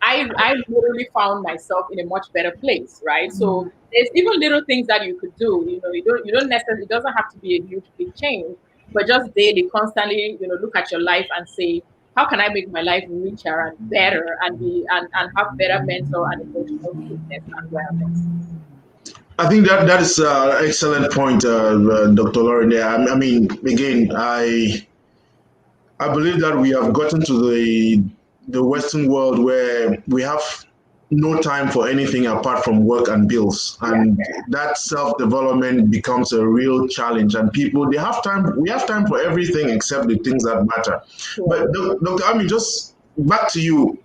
I literally found myself in a much better place, right? So there's even little things that you could do. You don't necessarily, it doesn't have to be a huge big change, but just daily, constantly, look at your life and say, how can I make my life richer and better and and have better mental and emotional fitness and wellness? I think that is an excellent point, Dr. Lauren. There, I mean, again, I believe that we have gotten to the Western world where we have no time for anything apart from work and bills, and that self-development becomes a real challenge. And people, they have time. We have time for everything except the things that matter. But Dr. Ami, just back to you.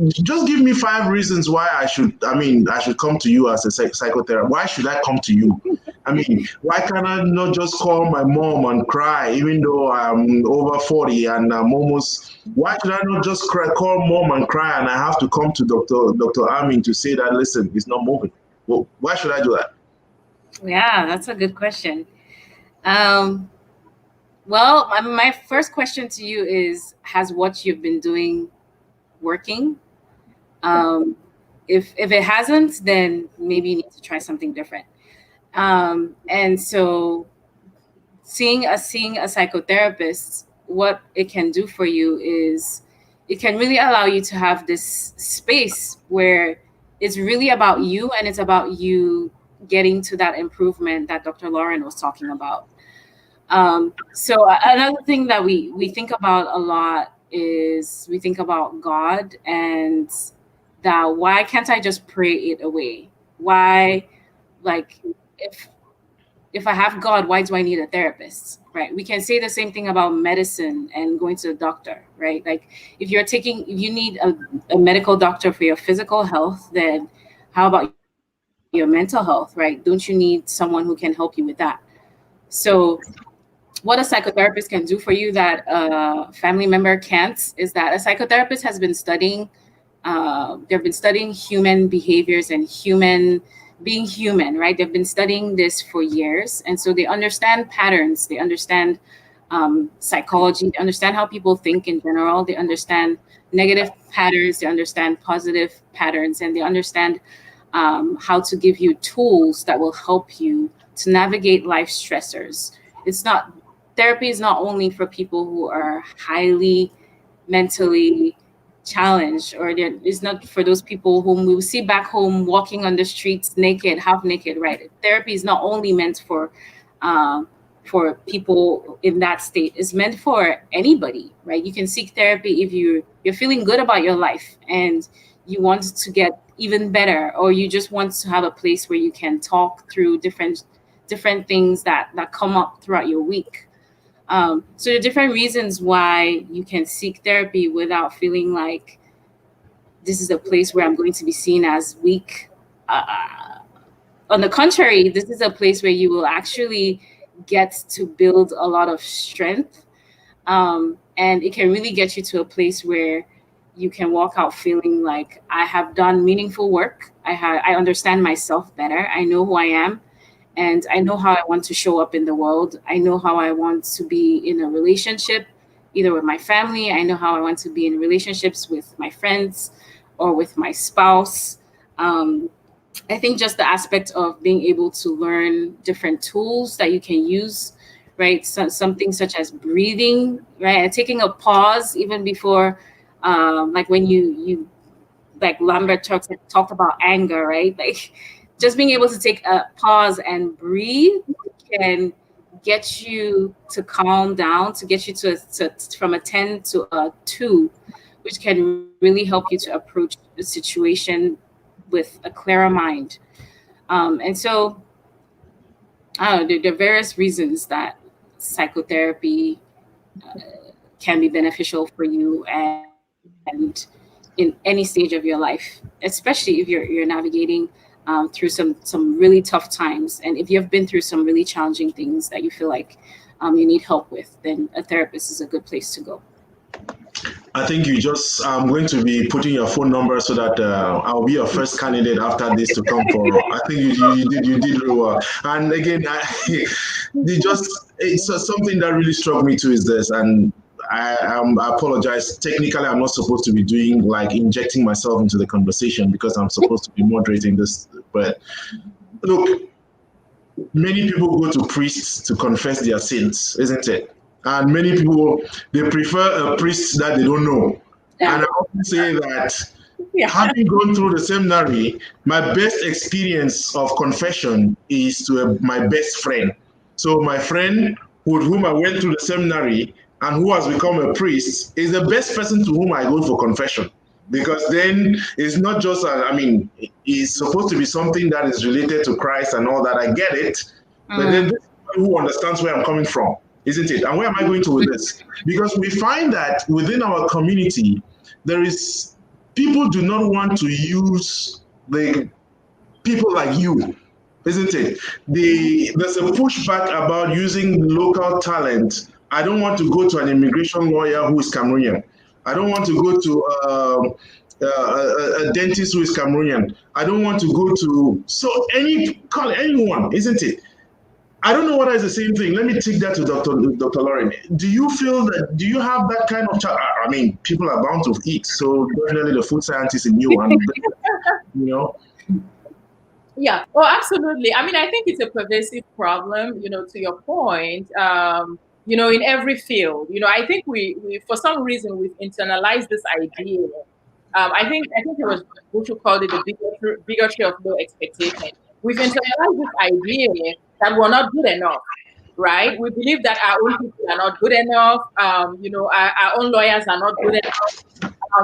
Just give me 5 reasons why I should come to you as a psychotherapist. Why should I come to you? I mean, why can I not just call my mom and cry, even though I'm over 40 and I'm almost, why should I not just call mom and cry and I have to come to Dr. Amin to say that, listen, it's not moving? Well, why should I do that? Yeah, that's a good question. Well, my first question to you is, has what you've been doing working? If it hasn't, then maybe you need to try something different. And so seeing a psychotherapist, what it can do for you is it can really allow you to have this space where it's really about you, and it's about you getting to that improvement that Dr. Lauren was talking about. So another thing that we think about a lot is we think about God, and that why can't I just pray it away? Why, like, if I have God, why do I need a therapist? Right? We can say the same thing about medicine and going to the doctor, right? Like, if you need a medical doctor for your physical health, then how about your mental health, right? Don't you need someone who can help you with that? So what a psychotherapist can do for you that a family member can't is that a psychotherapist has been studying, they've been studying human behaviors and being human, right? They've been studying this for years. And so they understand patterns, they understand psychology, they understand how people think in general, they understand negative patterns, they understand positive patterns, and they understand how to give you tools that will help you to navigate life stressors. Therapy is not only for people who are highly mentally challenged, or it's not for those people whom we see back home walking on the streets naked, half naked, right? Therapy is not only meant for people in that state. It's meant for anybody, right? You can seek therapy if you're feeling good about your life and you want to get even better, or you just want to have a place where you can talk through different things that come up throughout your week. So there are different reasons why you can seek therapy without feeling like this is a place where I'm going to be seen as weak. On the contrary, this is a place where you will actually get to build a lot of strength. And it can really get you to a place where you can walk out feeling like, I have done meaningful work. I understand myself better. I know who I am. And I know how I want to show up in the world. I know how I want to be in a relationship, either with my family. I know how I want to be in relationships with my friends or with my spouse. I think just the aspect of being able to learn different tools that you can use, right? So, something such as breathing, right? And taking a pause even before, like when you like Lambert talked about anger, right? Like, just being able to take a pause and breathe can get you to calm down, to get you to from a 10 to a 2, which can really help you to approach the situation with a clearer mind. And so, I don't know, there are various reasons that psychotherapy can be beneficial for you and in any stage of your life, especially if you're navigating through some really tough times, and if you've been through some really challenging things that you feel like you need help with, then a therapist is a good place to go. I think I'm going to be putting your phone number so that I'll be your first candidate after this to come for. I think you did really well. And again, it's something that really struck me too is this, and I apologize. Technically, I'm not supposed to be doing like injecting myself into the conversation because I'm supposed to be moderating this. But look, many people go to priests to confess their sins, isn't it? And many people, they prefer a priest that they don't know. And I often say that having gone through the seminary, my best experience of confession is to my best friend. So my friend with whom I went through the seminary and who has become a priest is the best person to whom I go for confession. Because then it's not just, it's supposed to be something that is related to Christ and all that. I get it. But then this is somebody who understands where I'm coming from, isn't it? And where am I going to with this? Because we find that within our community, there is people do not want to use the people like you, isn't it? There's a pushback about using local talent. I don't want to go to an immigration lawyer who is Cameroonian. I don't want to go to a dentist who is Cameroonian. I don't want to go to call anyone, isn't it? I don't know whether it's the same thing. Let me take that to Dr. Lorraine. Do you feel that? Do you have that kind of? I mean, people are bound to eat, so definitely the food scientist in you, and you know. Yeah. Oh, absolutely. I mean, I think it's a pervasive problem. To your point. In every field. I think we for some reason we've internalized this idea. I think it was Bush who called it the bigotry of low expectation. We've internalized this idea that we're not good enough, right? We believe that our own people are not good enough. Our own lawyers are not good enough.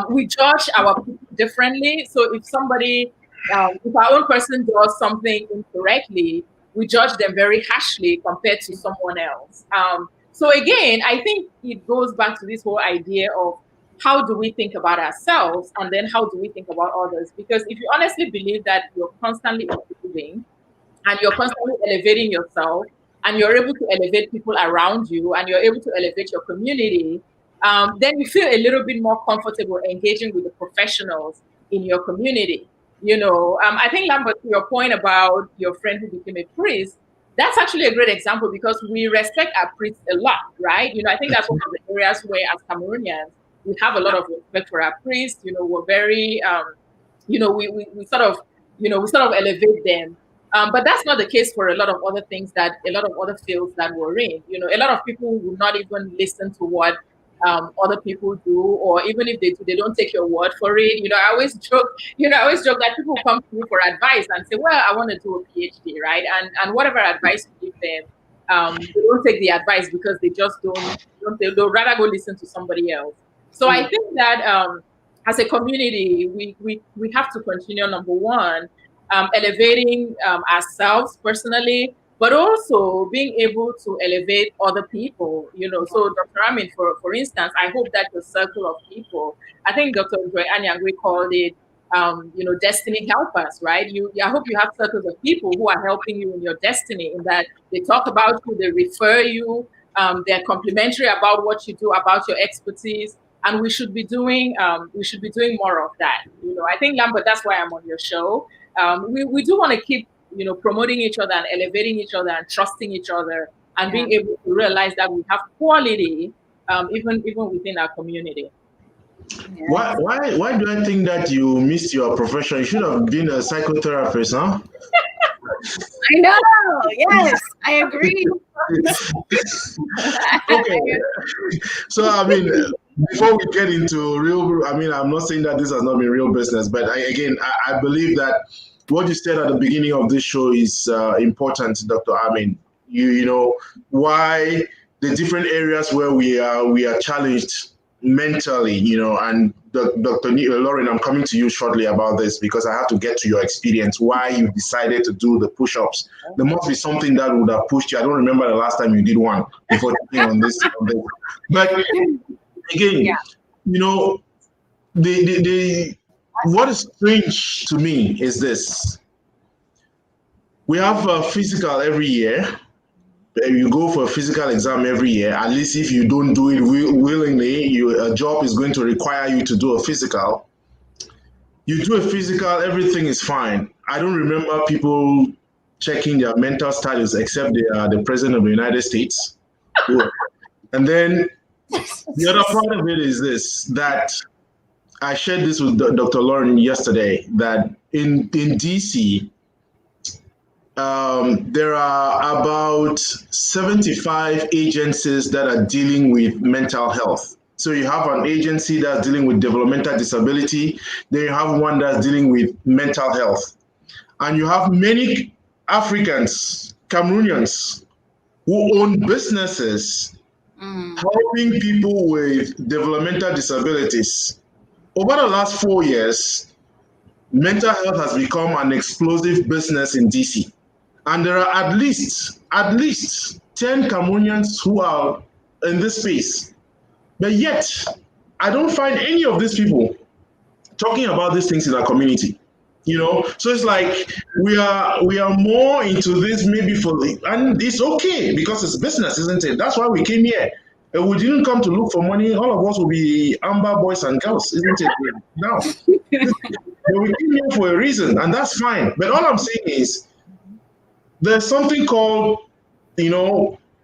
We judge our people differently. So if somebody, if our own person does something incorrectly, we judge them very harshly compared to someone else. So again, I think it goes back to this whole idea of how do we think about ourselves and then how do we think about others? Because if you honestly believe that you're constantly improving and you're constantly elevating yourself and you're able to elevate people around you and you're able to elevate your community, then you feel a little bit more comfortable engaging with the professionals in your community. I think, Lambert, to your point about your friend who became a priest, that's actually a great example because we respect our priests a lot, right? I think that's one of the areas where, as Cameroonians, we have a lot of respect for our priests. We're very, we sort of elevate them. But that's not the case for a lot of other things a lot of other fields that we're in. A lot of people will not even listen to what other people do, or even if they do, they don't take your word for it. I always joke that people come to me for advice and say, well, I want to do a PhD, right? And whatever advice you give them, they don't take the advice because they just they'd rather go listen to somebody else. So I think that as a community, we have to continue, number one, elevating ourselves personally, but also being able to elevate other people. So Dr. Amin, for instance, I hope that your circle of people, I think Dr. Anyangwe called it, destiny helpers, right? I hope you have circles of people who are helping you in your destiny, in that they talk about you, they refer you, they're complimentary about what you do, about your expertise. And we should be doing more of that. I think, Lambert, that's why I'm on your show. We do want to keep promoting each other and elevating each other and trusting each other and being able to realize that we have quality even within our community. Yeah. Why do I think that you missed your profession? You should have been a psychotherapist, huh? I know. Yes, I agree. Okay. So before we get into real, I'm not saying that this has not been real business, but I believe that what you said at the beginning of this show is important, Dr. Amin. You know why the different areas where we are challenged mentally, and Dr. Lorraine, I'm coming to you shortly about this because I have to get to your experience, why you decided to do the push-ups. There must be something that would have pushed you. I don't remember the last time you did one before taking on this. But again, what is strange to me is this. We have a physical every year. You go for a physical exam every year. At least if you don't do it willingly, a job is going to require you to do a physical. You do a physical, everything is fine. I don't remember people checking their mental status except they are the president of the United States. And then the other part of it is this, that I shared this with Dr. Lauren yesterday, that in DC, there are about 75 agencies that are dealing with mental health. So you have an agency that's dealing with developmental disability, then you have one that's dealing with mental health. And you have many Africans, Cameroonians, who own businesses helping people with developmental disabilities. Over the last 4 years, mental health has become an explosive business in DC. And there are at least 10 Cameroonians who are in this space. But yet, I don't find any of these people talking about these things in our community. So it's like we are more into this maybe and it's okay because it's business, isn't it? That's why we came here. And we didn't come to look for money. All of us will be Amber boys and girls, isn't it? Now, but we came here for a reason, and that's fine. But all I'm saying is, there's something called,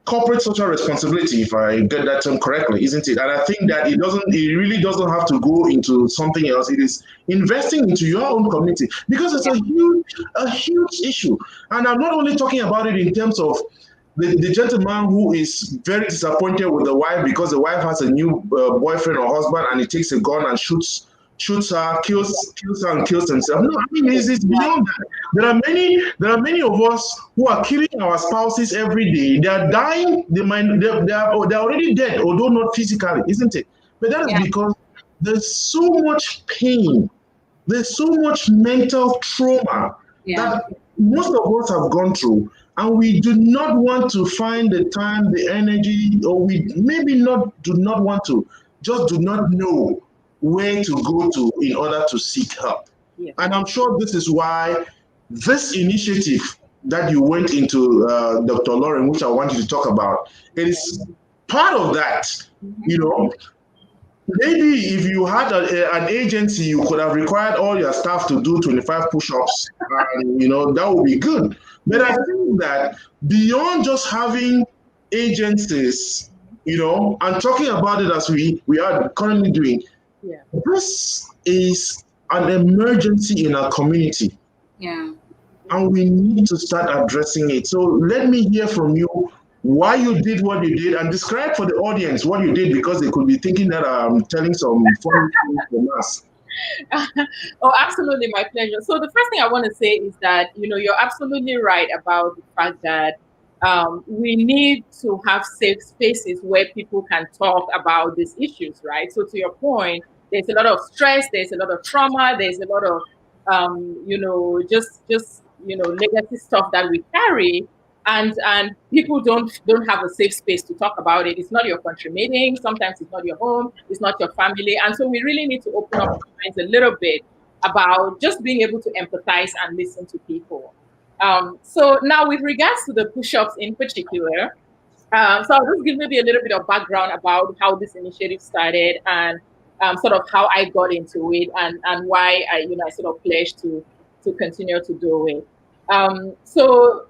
corporate social responsibility, if I get that term correctly, isn't it? And I think that it really doesn't have to go into something else. It is investing into your own community because it's a huge issue. And I'm not only talking about it in terms of the gentleman who is very disappointed with the wife because the wife has a new boyfriend or husband and he takes a gun and shoots her, kills her and kills himself. No, I mean it's beyond that. There are many of us who are killing our spouses every day. They are dying. They're already dead, although not physically, isn't it? But that is because there's so much pain. There's so much mental trauma that most of us have gone through, and we do not want to find the time, the energy, or we maybe do not want to, just do not know where to go to in order to seek help. Yeah. And I'm sure this is why this initiative that you went into, Dr. Lauren, which I want you to talk about, it is part of that. Maybe if you had an agency, you could have required all your staff to do 25 push-ups, and that would be good. But I think that beyond just having agencies, and talking about it as we are currently doing, this is an emergency in our community. Yeah. And we need to start addressing it. So let me hear from you why you did what you did and describe for the audience what you did, because they could be thinking that I'm telling some funny things from us. Oh, absolutely, my pleasure. So the first thing I want to say is that, you're absolutely right about the fact that we need to have safe spaces where people can talk about these issues, right? So to your point, there's a lot of stress, there's a lot of trauma, there's a lot of, legacy stuff that we carry, and people don't have a safe space to talk about it. It's not your country meeting, sometimes it's not your home, it's not your family, and so we really need to open up our minds a little bit about just being able to empathize and listen to people. So now, with regards to the push-ups in particular, so I'll just give maybe a little bit of background about how this initiative started and sort of how I got into it and why I sort of pledged to continue to do it. So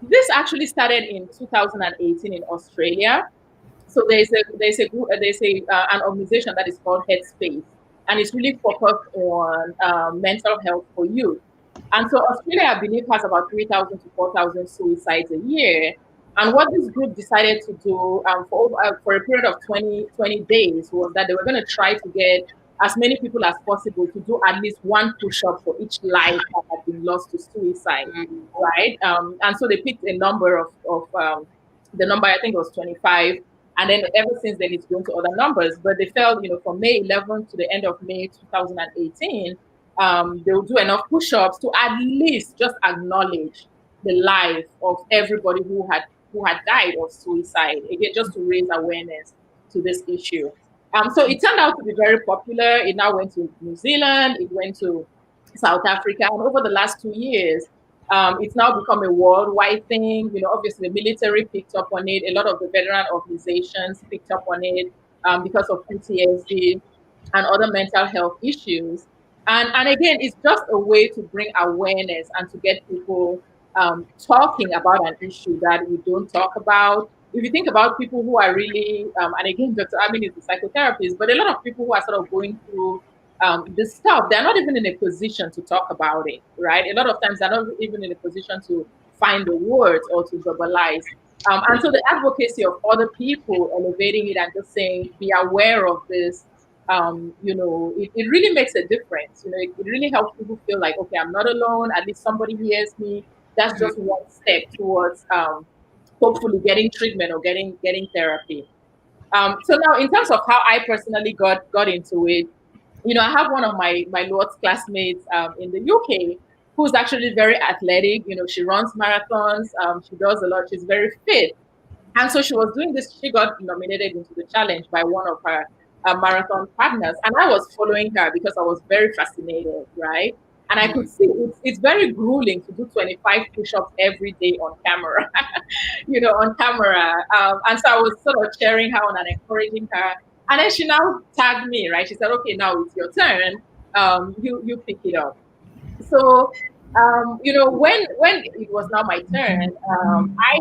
this actually started in 2018 in Australia. So there's an organization that is called Headspace, and it's really focused on mental health for youth. And so Australia, I believe, has about 3,000 to 4,000 suicides a year. And what this group decided to do for a period of 20 days was that they were going to try to get as many people as possible to do at least one push-up for each life that had been lost to suicide, right? And so they picked a number of the number, I think it was 25. And then ever since then, it's grown to other numbers. But they felt, from May 11th to the end of May 2018, they will do enough push-ups to at least just acknowledge the life of everybody who had died of suicide, again, just to raise awareness to this issue. So it turned out to be very popular. It now went to New Zealand, it went to South Africa, and over the last 2 years, it's now become a worldwide thing. Obviously the military picked up on it. A lot of the veteran organizations picked up on it because of PTSD and other mental health issues. And again, it's just a way to bring awareness and to get people talking about an issue that we don't talk about. If you think about people who are really, and again, Dr. Amin is a psychotherapist, but a lot of people who are sort of going through this stuff, they're not even in a position to talk about it, right? A lot of times they're not even in a position to find the words or to verbalize. And so the advocacy of other people elevating it and just saying, be aware of this, it really makes a difference. It really helps people feel like, okay, I'm not alone. At least somebody hears me. That's just one step towards hopefully getting treatment or getting therapy. So now, in terms of how I personally got into it, I have one of my Lord's classmates in the UK who's actually very athletic. She runs marathons. She does a lot. She's very fit. And so she was doing this. She got nominated into the challenge by one of her marathon partners. And I was following her because I was very fascinated, right? And I could see it's very grueling to do 25 push-ups every day on camera, on camera. And so I was sort of cheering her on and encouraging her. And then she now tagged me, right? She said, okay, now it's your turn. You pick it up. So, when it was now my turn, I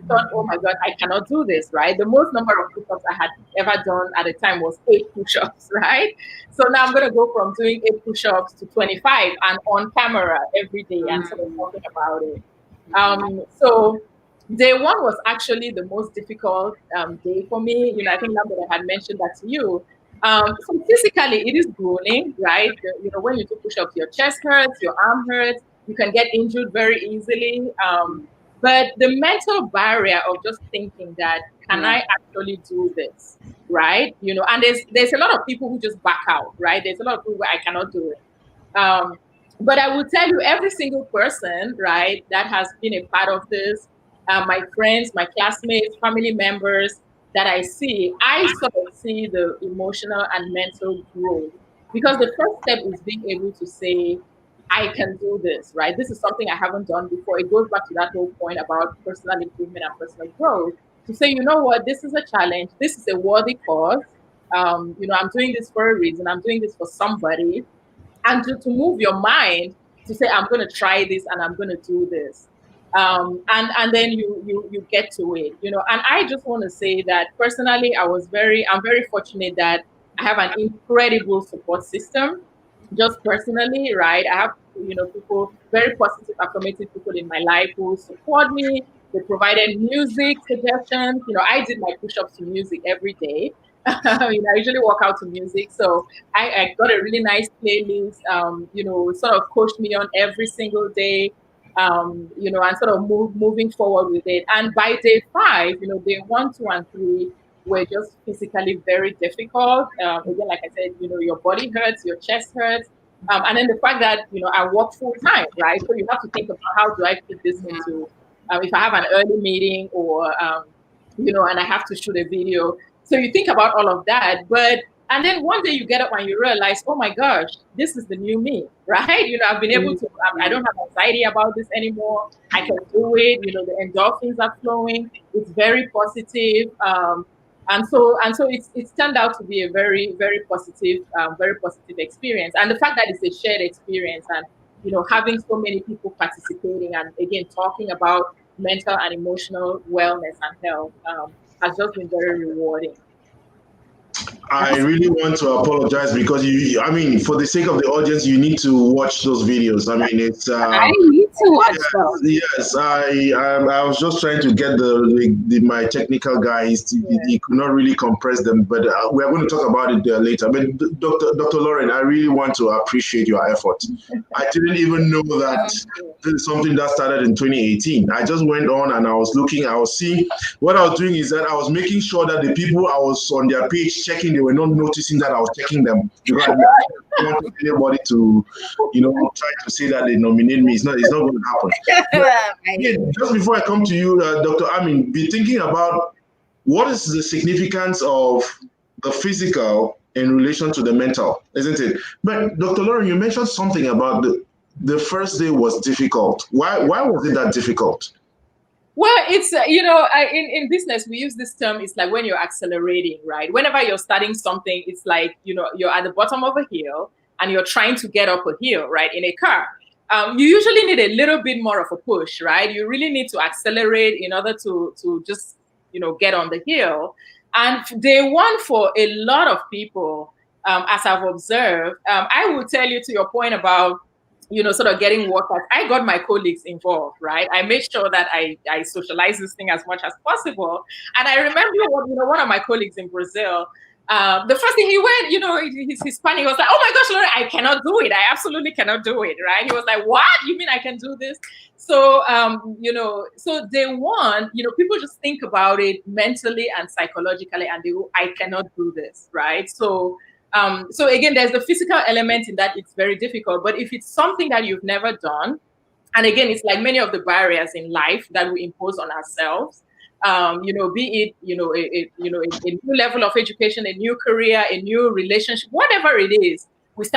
thought, oh my God, I cannot do this, right? The most number of push-ups I had ever done at the time was 8 push-ups, right? So now I'm going to go from doing 8 push-ups to 25 and on camera every day and sort of talking about it. So day one was actually the most difficult day for me. I think Lambert had mentioned that to you. So physically, it is grueling, right? When you do push-ups, your chest hurts, your arm hurts. You can get injured very easily. But the mental barrier of just thinking that, can I actually do this, right? And there's a lot of people who just back out, right? There's a lot of people where I cannot do it. But I will tell you, every single person, right, that has been a part of this, my friends, my classmates, family members that I see, I sort of see the emotional and mental growth. Because the first step is being able to say, I can do this, right? This is something I haven't done before. It goes back to that whole point about personal improvement and personal growth. To say, you know what, this is a challenge. This is a worthy cause. I'm doing this for a reason. I'm doing this for somebody. And to move your mind to say, I'm going to try this and I'm going to do this. And then you get to it, and I just want to say that personally, I'm very fortunate that I have an incredible support system, just personally, right? I have, people, very positive, affirmative people in my life who support me. They provided music suggestions. I did my push-ups to music every day. I usually walk out to music. So I got a really nice playlist, sort of coached me on every single day. And sort of moving forward with it. And by day 5, day 1, 2, and 3 were just physically very difficult. Again, like I said, your body hurts, your chest hurts. And then the fact that, I work full time, right? So you have to think about, how do I fit this into, if I have an early meeting or, and I have to shoot a video. So you think about all of that, and then one day you get up and you realize, oh my gosh, this is the new me, right? I've been able to, I don't have anxiety about this anymore. I can do it. The endorphins are flowing. It's very positive. And so it's turned out to be a very, very positive experience. And the fact that it's a shared experience and, having so many people participating and again, talking about mental and emotional wellness and health has just been very rewarding. I really want to apologize because for the sake of the audience, you need to watch those videos. It's. I need to watch those. Yes, I was just trying to get my technical guys. He could not really compress them, but we are going to talk about it later. But Dr. Lorraine, I really want to appreciate your effort. I didn't even know that this is something that started in 2018. I just went on and I was looking. I was seeing what I was doing is that I was making sure that the people I was on their page checking, they were not noticing that I was checking them. Because I don't want anybody to, try to say that they nominate me. It's not going to happen. Just before I come to you, Dr. Amin, be thinking about what is the significance of the physical in relation to the mental, isn't it? But Dr. Lauren, you mentioned something about the first day was difficult. Why was it that difficult? Well, it's, in business, we use this term. It's like when you're accelerating, right? Whenever you're starting something, it's like, you're at the bottom of a hill and you're trying to get up a hill, right? In a car. You usually need a little bit more of a push, right? You really need to accelerate in order to just, get on the hill. And day one for a lot of people, as I've observed, I will tell you, to your point about sort of getting workers, I got my colleagues involved, right? I made sure that I socialize this thing as much as possible. And I remember, one of my colleagues in Brazil, the first thing he went, he's Hispanic. He was like, "Oh my gosh, Lorraine, I cannot do it. I absolutely cannot do it." Right? He was like, "What? You mean I can do this?" So, so day one, people just think about it mentally and psychologically, and they go, "I cannot do this," right? So, so again, there's the physical element in that it's very difficult. But if it's something that you've never done, and again, it's like many of the barriers in life that we impose on ourselves. Be it, a new level of education, a new career, a new relationship, whatever it is, we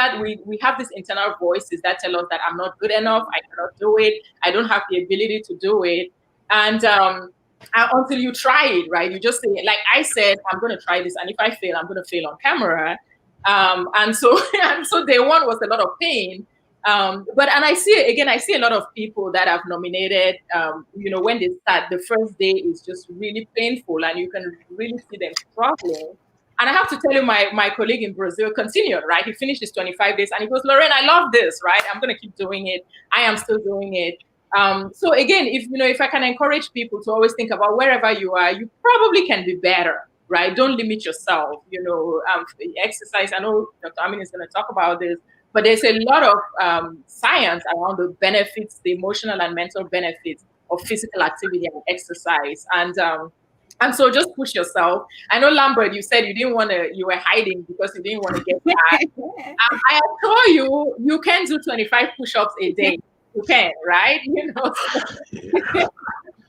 have these internal voices that tell us that I'm not good enough, I cannot do it, I don't have the ability to do it. And until you try it, right? You just say, like I said, I'm going to try this, and if I fail, I'm going to fail on camera. And so day one was a lot of pain. And I see a lot of people that have nominated, when they start, the first day is just really painful, and you can really see them struggling. And I have to tell you, my colleague in Brazil continued, right? He finished his 25 days and he goes, "Lorraine, I love this, right? I'm going to keep doing it. I am still doing it." So again, if I can encourage people to always think about wherever you are, you probably can be better, right? Don't limit yourself. Exercise. I know Dr. Amin is going to talk about this. But there's a lot of science around the benefits, the emotional and mental benefits of physical activity and exercise. And so just push yourself. I know, Lambert, you said you were hiding because you didn't want to get back. I assure you, you can do 25 push-ups a day. You can, right?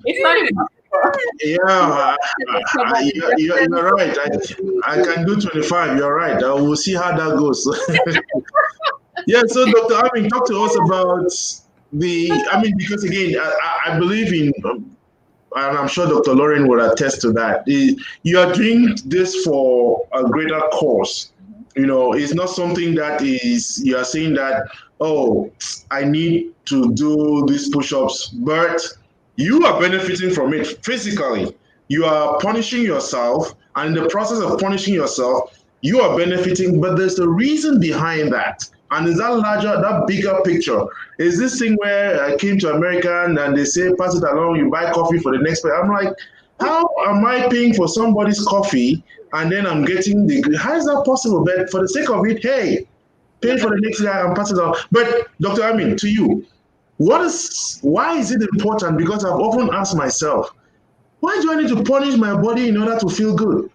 It's not impossible. Yeah, you're right. I can do 25. You're right. We'll see how that goes. Yeah, so Dr. Amin, talk to us about because again, I believe in, and I'm sure Dr. Lorraine will attest to that, you are doing this for a greater cause. It's not something that you are saying that, oh, I need to do these push-ups, but you are benefiting from it physically. You are punishing yourself, and in the process of punishing yourself, you are benefiting, but there's a reason behind that. And is that bigger picture? Is this thing where I came to America and they say, pass it along, you buy coffee for the next person? I'm like, how am I paying for somebody's coffee and then I'm getting how is that possible? But for the sake of it, hey, pay for the next guy and pass it on. But Dr. Amin, to you, why is it important? Because I've often asked myself, why do I need to punish my body in order to feel good?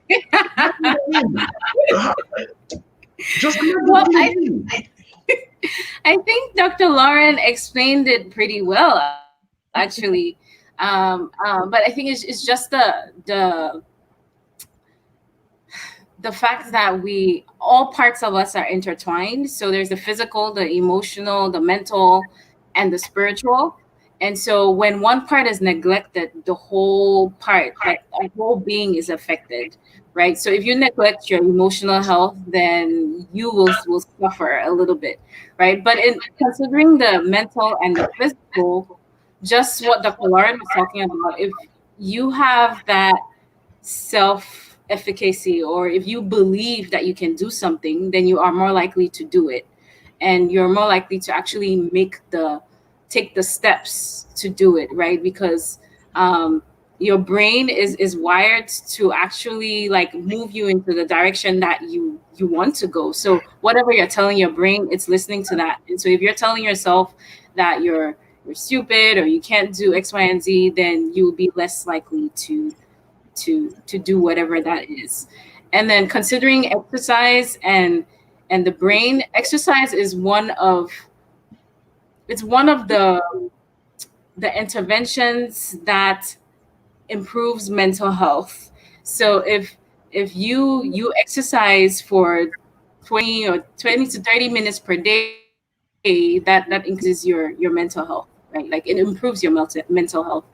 I think Dr. Lauren explained it pretty well, actually. But I think it's just the fact that all parts of us are intertwined. So there's the physical, the emotional, the mental, and the spiritual. And so when one part is neglected, the whole part, like our whole being, is affected, right? So if you neglect your emotional health, then you will suffer a little bit, right? But in considering the mental and the physical, just what Dr. Lauren was talking about, if you have that self-efficacy, or if you believe that you can do something, then you are more likely to do it. And you're more likely to actually take the steps to do it, right? Because your brain is wired to actually like move you into the direction that you want to go. So whatever you're telling your brain, it's listening to that. And so if you're telling yourself that you're stupid or you can't do X, Y, and Z, then you'll be less likely to do whatever that is. And then considering exercise and the brain, exercise is one of the interventions that improves mental health. So if you exercise for 20 to 30 minutes per day, that increases your mental health, right? Like it improves your mental health.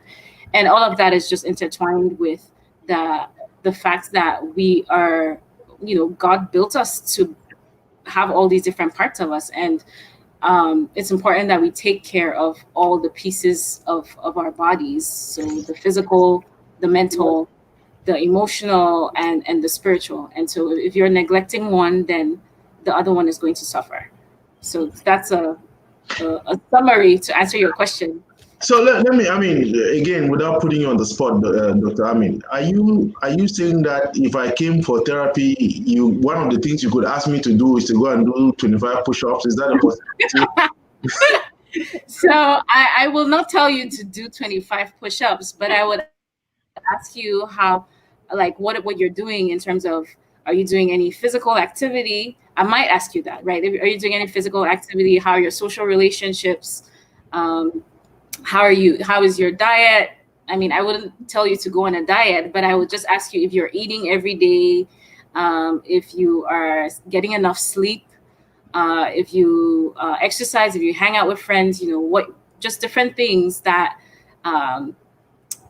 And all of that is just intertwined with the fact that we are, God built us to have all these different parts of us. And it's important that we take care of all the pieces of our bodies. So the physical, the mental, the emotional, and the spiritual. And so if you're neglecting one, then the other one is going to suffer. So that's a a summary to answer your question. So let me, I mean, again, without putting you on the spot, Dr. Amin, are you saying that if I came for therapy, one of the things you could ask me to do is to go and do 25 push-ups? Is that a possibility? So I will not tell you to do 25 push-ups, but I would ask you how, like, what you're doing in terms of, are you doing any physical activity? I might ask you that, right? Are you doing any physical activity? How are your social relationships? How is your diet? I mean, I wouldn't tell you to go on a diet, but I would just ask you if you're eating every day, if you are getting enough sleep, if you exercise, if you hang out with friends, just different things that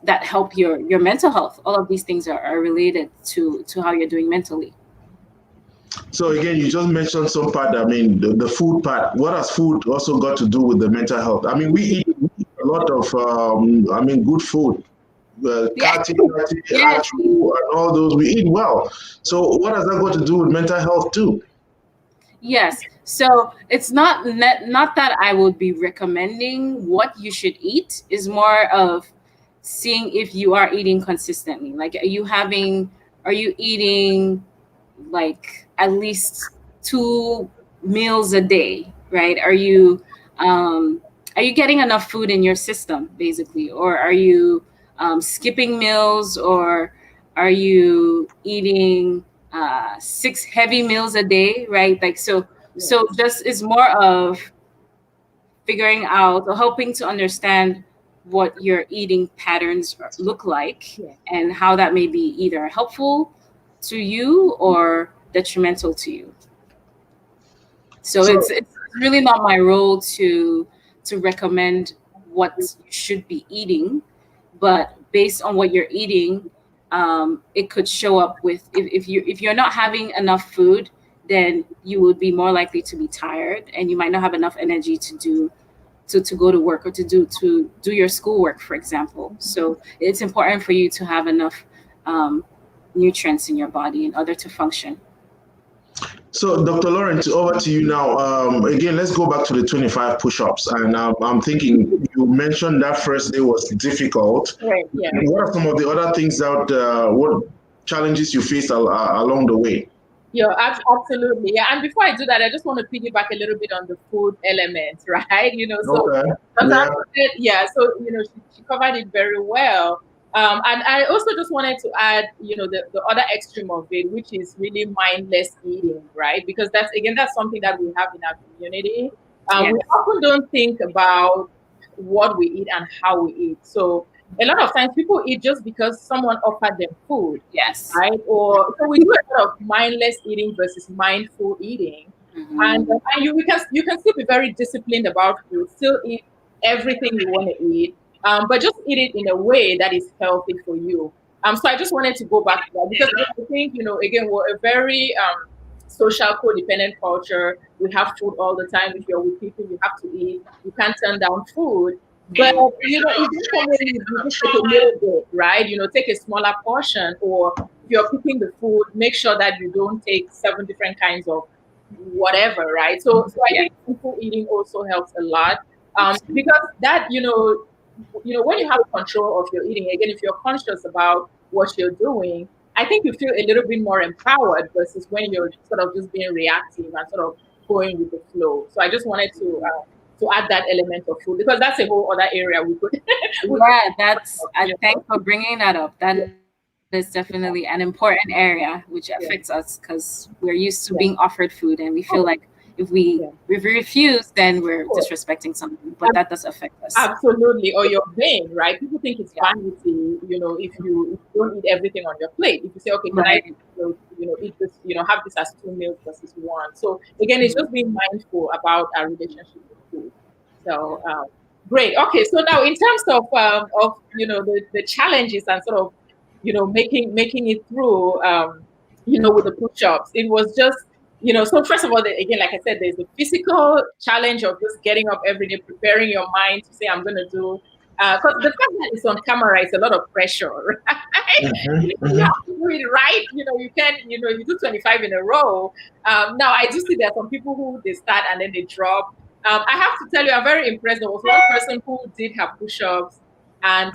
that help your mental health. All of these things are related to how you're doing mentally. So again, you just mentioned some part. I mean, the food part. What has food also got to do with the mental health? I mean, we eat a lot of, good food. Kati, and all those, we eat well. So what has that got to do with mental health too? Yes. So it's not that I would be recommending what you should eat. Is more of seeing if you are eating consistently. Like, are you eating like at least 2 meals a day, right? Are you getting enough food in your system, basically, or are you skipping meals, or are you eating 6 heavy meals a day, right? Like, so just is more of figuring out or helping to understand what your eating patterns look like, and how that may be either helpful to you or detrimental to you. So it's really not my role to recommend what you should be eating, but based on what you're eating, it could show up with, if you're not having enough food, then you would be more likely to be tired, and you might not have enough energy to go to work, or to do your schoolwork, for example. So it's important for you to have enough nutrients in your body in order to function. So, Dr. Lawrence, over to you now. Again, let's go back to the 25 push-ups. And I'm thinking, you mentioned that first day was difficult. Right. Yeah. What are some of the other things what challenges you faced along the way? Yeah, absolutely. Yeah, and before I do that, I just want to piggyback a little bit on the food element, right? So okay. So she covered it very well. And I also just wanted to add, the other extreme of it, which is really mindless eating, right? Because that's something that we have in our community. We often don't think about what we eat and how we eat. So a lot of times people eat just because someone offered them food. Yes. Right? Or so we do a lot of mindless eating versus mindful eating. Mm-hmm. And you can still be very disciplined about food, still eat everything you want to eat, but just eat it in a way that is healthy for you. So I just wanted to go back to that, because I think, again, we're a very social codependent culture. We have food all the time. If you're with people, you have to eat. You can't turn down food. But if you just take a little bit, right? Take a smaller portion, or if you're cooking the food, make sure that you don't take 7 different kinds of whatever, right? So I think simple eating also helps a lot, because that when you have control of your eating, again, if you're conscious about what you're doing, I think you feel a little bit more empowered versus when you're sort of just being reactive and sort of going with the flow. So I just wanted to add that element of food, because that's a whole other area we could. Thanks for bringing that up. That is definitely an important area which affects us, because we're used to being offered food, and we feel like if we refuse, then we're disrespecting something. But that does affect us. Absolutely. Or your brain, right? People think it's vanity, if you don't eat everything on your plate. If you say, okay, can I eat this, have this as 2 meals versus 1. So again, it's just being mindful about our relationship with food. So great. Okay, so now in terms of the challenges and sort of making it through with the push-ups, it was just so first of all, again, like I said, there's the physical challenge of just getting up every day, preparing your mind to say, I'm going to do, because the fact that it's on camera is a lot of pressure, right? Mm-hmm. You have to do it right. You can, you do 25 in a row. Now, I do see there are some people who they start and then they drop. I have to tell you, I'm very impressed. There was one person who did her push-ups and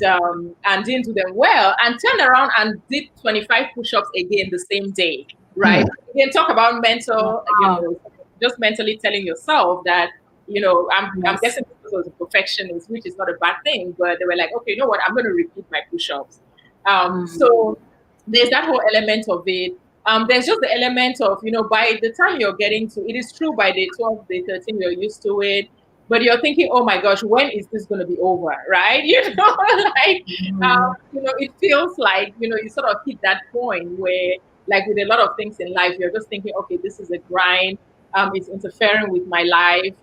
didn't do them well, and turned around and did 25 push-ups again the same day, right? You can talk about mental, just mentally telling yourself that, I'm guessing this was a perfectionist, which is not a bad thing, but they were like, okay, you know what, I'm going to repeat my push-ups. So there's that whole element of it. There's just the element of, by the time you're getting to, it is true by day 12, day 13, you're used to it, but you're thinking, oh my gosh, when is this going to be over, right? It feels like, you sort of hit that point where, like with a lot of things in life, you're just thinking, okay, this is a grind. It's interfering with my life.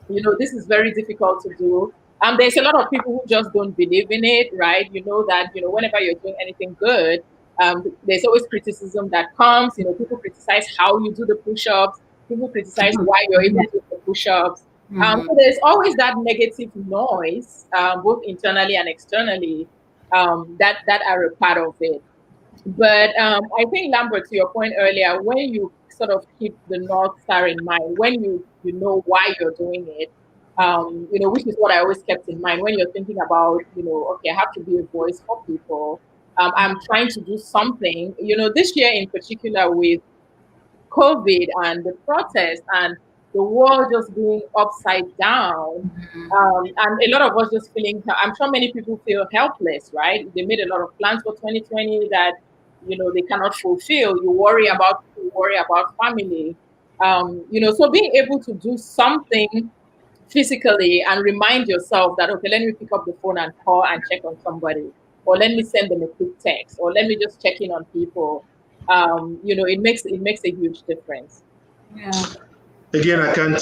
This is very difficult to do. There's a lot of people who just don't believe in it, right? Whenever you're doing anything good, there's always criticism that comes. People criticize how you do the push-ups. People criticize why you're able to do the push-ups. So there's always that negative noise, both internally and externally, that are a part of it. But I think, Lambert, to your point earlier, when you sort of keep the North Star in mind, when you know why you're doing it, which is what I always kept in mind when you're thinking about, okay, I have to be a voice for people. I'm trying to do something, this year in particular with COVID and the protests and the world just being upside down. And a lot of us just feeling, I'm sure many people feel helpless, right? They made a lot of plans for 2020 that, they cannot fulfill. You worry about family. So being able to do something physically and remind yourself that, okay, let me pick up the phone and call and check on somebody, or let me send them a quick text, or let me just check in on people. It makes a huge difference. Yeah. Again, I can't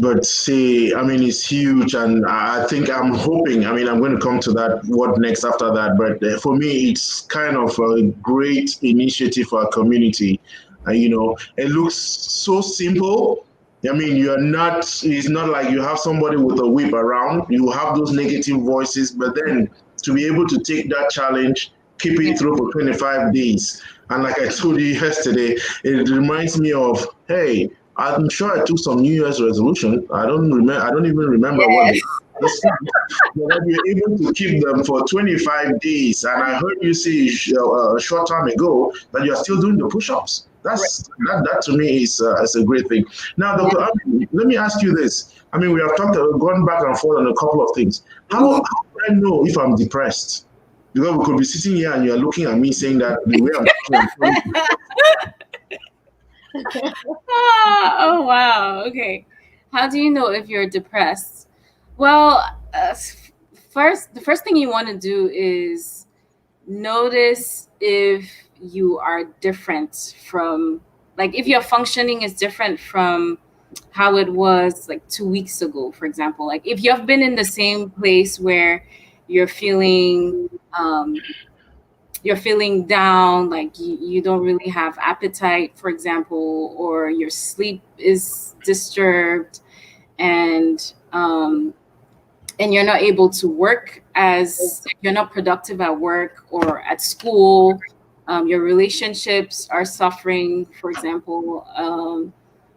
but say, it's huge, and I think I'm hoping, I'm going to come to that, what next after that, but for me, it's kind of a great initiative for our community. It looks so simple. It's not like you have somebody with a whip around, you have those negative voices, but then to be able to take that challenge, keep it through for 25 days. And like I told you yesterday, it reminds me of, hey, I'm sure I took some New Year's resolution. I don't even remember what they but you're able to keep them for 25 days. And I heard you say a short time ago that you're still doing the push-ups. That to me is a great thing. Now, Dr. Amin, let me ask you this. We have gone back and forth on a couple of things. How do I know if I'm depressed? Because we could be sitting here and you're looking at me saying that the way I'm Oh, wow. Okay. How do you know if you're depressed? Well, the first thing you want to do is notice if you are different from, like, if your functioning is different from how it was like 2 weeks ago, for example. Like, if you've been in the same place where you're feeling down, like you don't really have appetite, for example, or your sleep is disturbed, and you're not able to work, you're not productive at work or at school. Your relationships are suffering, for example,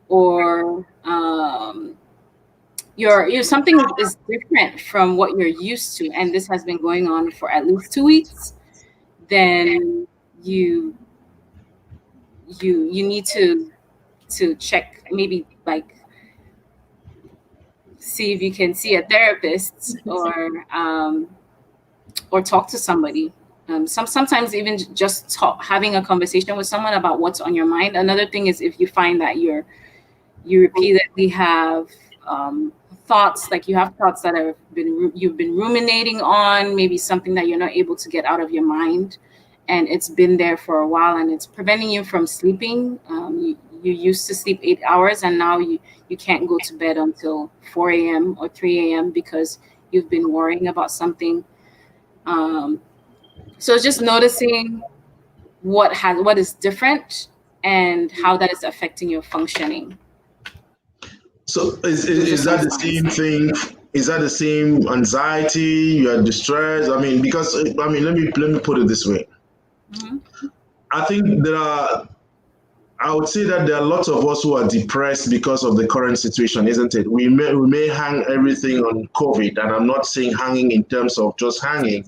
or your something is different from what you're used to, and this has been going on for at least 2 weeks. Then you need to check, maybe like see if you can see a therapist or talk to somebody. Sometimes even just having a conversation with someone about what's on your mind. Another thing is if you find that you repeatedly have thoughts, like you have thoughts that you've been ruminating on, maybe something that you're not able to get out of your mind, and it's been there for a while and it's preventing you from sleeping. You used to sleep 8 hours, and now you can't go to bed until 4 a.m. or 3 a.m. because you've been worrying about something. So just noticing what is different and how that is affecting your functioning. So is that the same thing? Is that the same anxiety? You are distressed? Because let me put it this way. I think there are I would say that there are lots of us who are depressed because of the current situation, isn't it? We may hang everything on COVID, and I'm not saying hanging in terms of just hanging.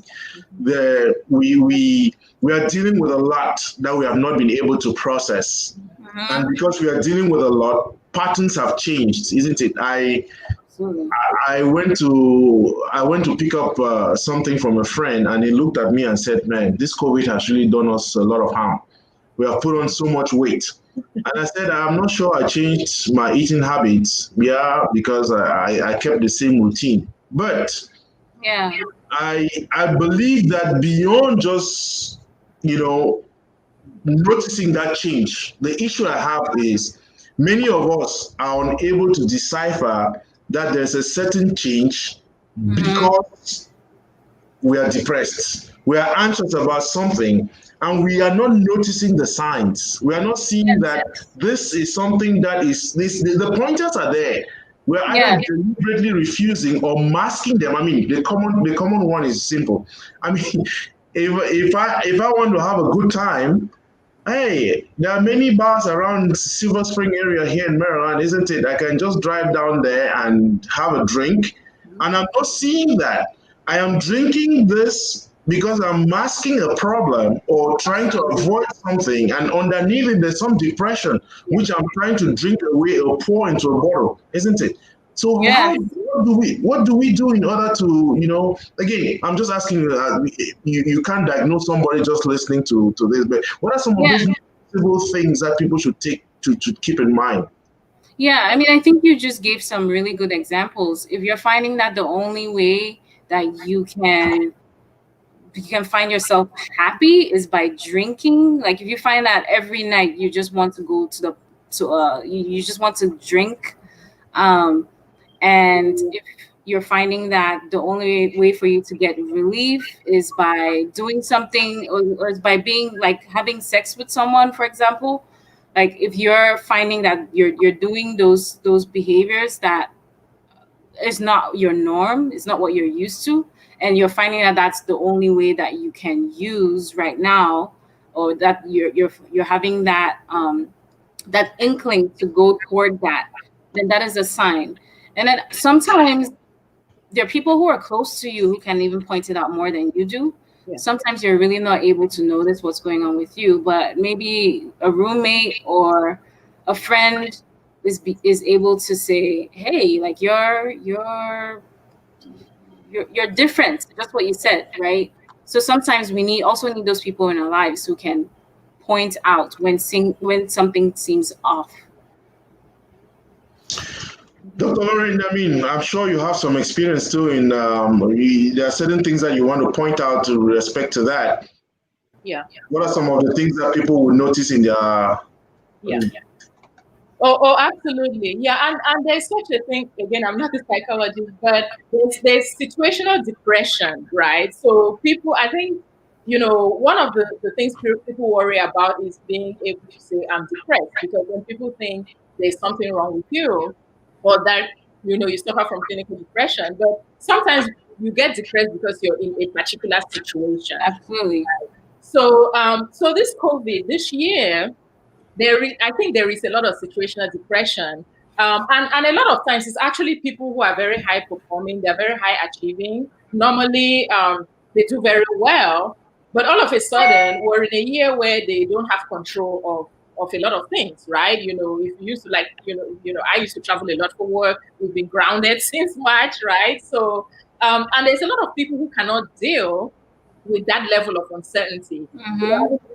We are dealing with a lot that we have not been able to process, and because we are dealing with a lot, patterns have changed, isn't it? I went to pick up something from a friend, and he looked at me and said, "Man, this COVID has really done us a lot of harm. We have put on so much weight." And I said, "I'm not sure I changed my eating habits. Yeah, because I kept the same routine. But Yeah. I believe that beyond just, noticing that change, the issue I have is many of us are unable to decipher that there's a certain change because we are depressed. We are anxious about something, and we are not noticing the signs. We are not seeing that this is something that is this. The pointers are there. We're either deliberately refusing or masking them. I mean, the common one is simple. I mean, if I want to have a good time, hey, there are many bars around Silver Spring area here in Maryland, isn't it? I can just drive down there and have a drink, and I'm not seeing that. I am drinking this because I'm masking a problem or trying to avoid something, and underneath it, there's some depression which I'm trying to drink away or pour into a bottle, isn't it? So what do we do in order to, again, I'm just asking you, you can't diagnose somebody just listening to this, but what are some of those simple things that people should take to keep in mind? Yeah, I mean, I think you just gave some really good examples. If you're finding that the only way that you can find yourself happy is by drinking, like if you find that every night you just want to go you just want to drink, and if you're finding that the only way for you to get relief is by doing something, or is by being like having sex with someone, for example, like if you're finding that you're doing those behaviors that is not your norm, it's not what you're used to, and you're finding that that's the only way that you can use right now, or that you're having that that inkling to go toward that, then that is a sign. And then sometimes there are people who are close to you who can even point it out more than you do. Sometimes you're really not able to notice what's going on with you, but maybe a roommate or a friend is able to say, "Hey, like you're different." That's what you said, right? So sometimes we also need those people in our lives who can point out when something seems off. Dr. Lorraine, I mean, I'm sure you have some experience too in there are certain things that you want to point out to respect to that. Yeah. What are some of the things that people will notice in their Oh, absolutely. Yeah, and there's such a thing, again, I'm not a psychologist, but there's situational depression, right? So people, I think, one of the things people worry about is being able to say, "I'm depressed," because when people think there's something wrong with you, or that, you suffer from clinical depression, but sometimes you get depressed because you're in a particular situation. Absolutely. So, so this COVID, this year, I think there is a lot of situational depression. And a lot of times it's actually people who are very high performing, they're very high achieving. Normally, they do very well, but all of a sudden we're in a year where they don't have control of a lot of things, right? If you used to I used to travel a lot for work. We've been grounded since March, right? So, and there's a lot of people who cannot deal with that level of uncertainty.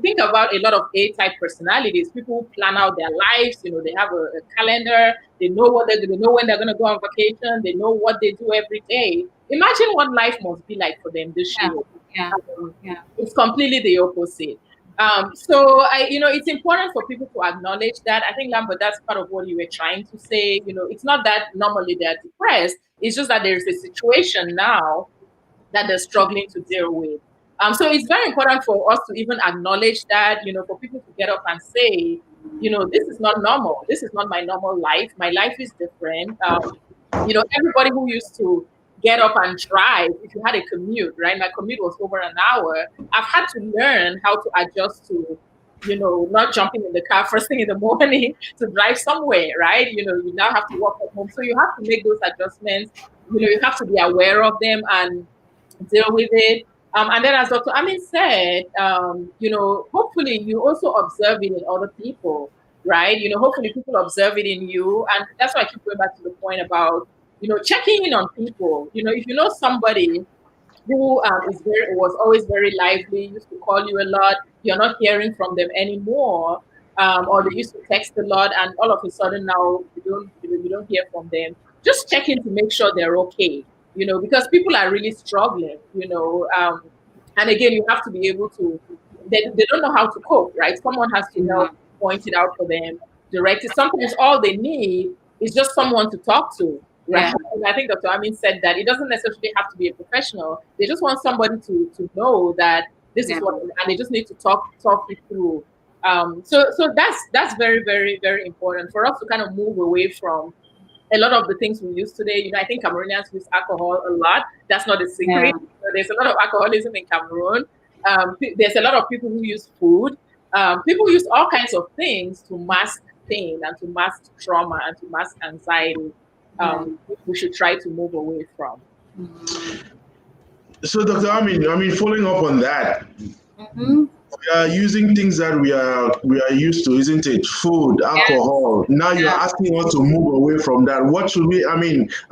Think about a lot of A-type personalities, people who plan out their lives. They have a calendar. They know they know when they're going to go on vacation. They know what they do every day. Imagine what life must be like for them this year. It's completely the opposite. So it's important for people to acknowledge that. I think, Lambert, that's part of what you were trying to say. It's not that normally they're depressed. It's just that there's a situation now that they're struggling to deal with. So it's very important for us to even acknowledge that, for people to get up and say, this is not normal. This is not my normal life. My life is different. Everybody who used to get up and drive, if you had a commute, right? My commute was over an hour. I've had to learn how to adjust to not jumping in the car first thing in the morning to drive somewhere, right? You now have to work at home. So you have to make those adjustments. You have to be aware of them and deal with it. And then, as Dr. Amin said, hopefully you also observe it in other people, right? Hopefully people observe it in you. And that's why I keep going back to the point about, checking in on people. If you know somebody who was always very lively, used to call you a lot, you're not hearing from them anymore, or they used to text a lot, and all of a sudden now you don't hear from them. Just check in to make sure they're okay, because people are really struggling, and again, you have to be able to. They don't know how to cope, right? Someone has to help point it out for them, direct it. Sometimes all they need is just someone to talk to. Right. Yeah. And I think Dr. Amin said that it doesn't necessarily have to be a professional. They just want somebody to know that this is what, and they just need to talk it through. So that's very, very, very important for us to kind of move away from a lot of the things we use today. I think Cameroonians use alcohol a lot. That's not a secret. Yeah. There's a lot of alcoholism in Cameroon. There's a lot of people who use food. People use all kinds of things to mask pain and to mask trauma and to mask anxiety. We should try to move away from. So, Dr. Amin, following up on that, we are using things that we are used to, isn't it? Food, alcohol. Now you're asking us to move away from that. What should we? I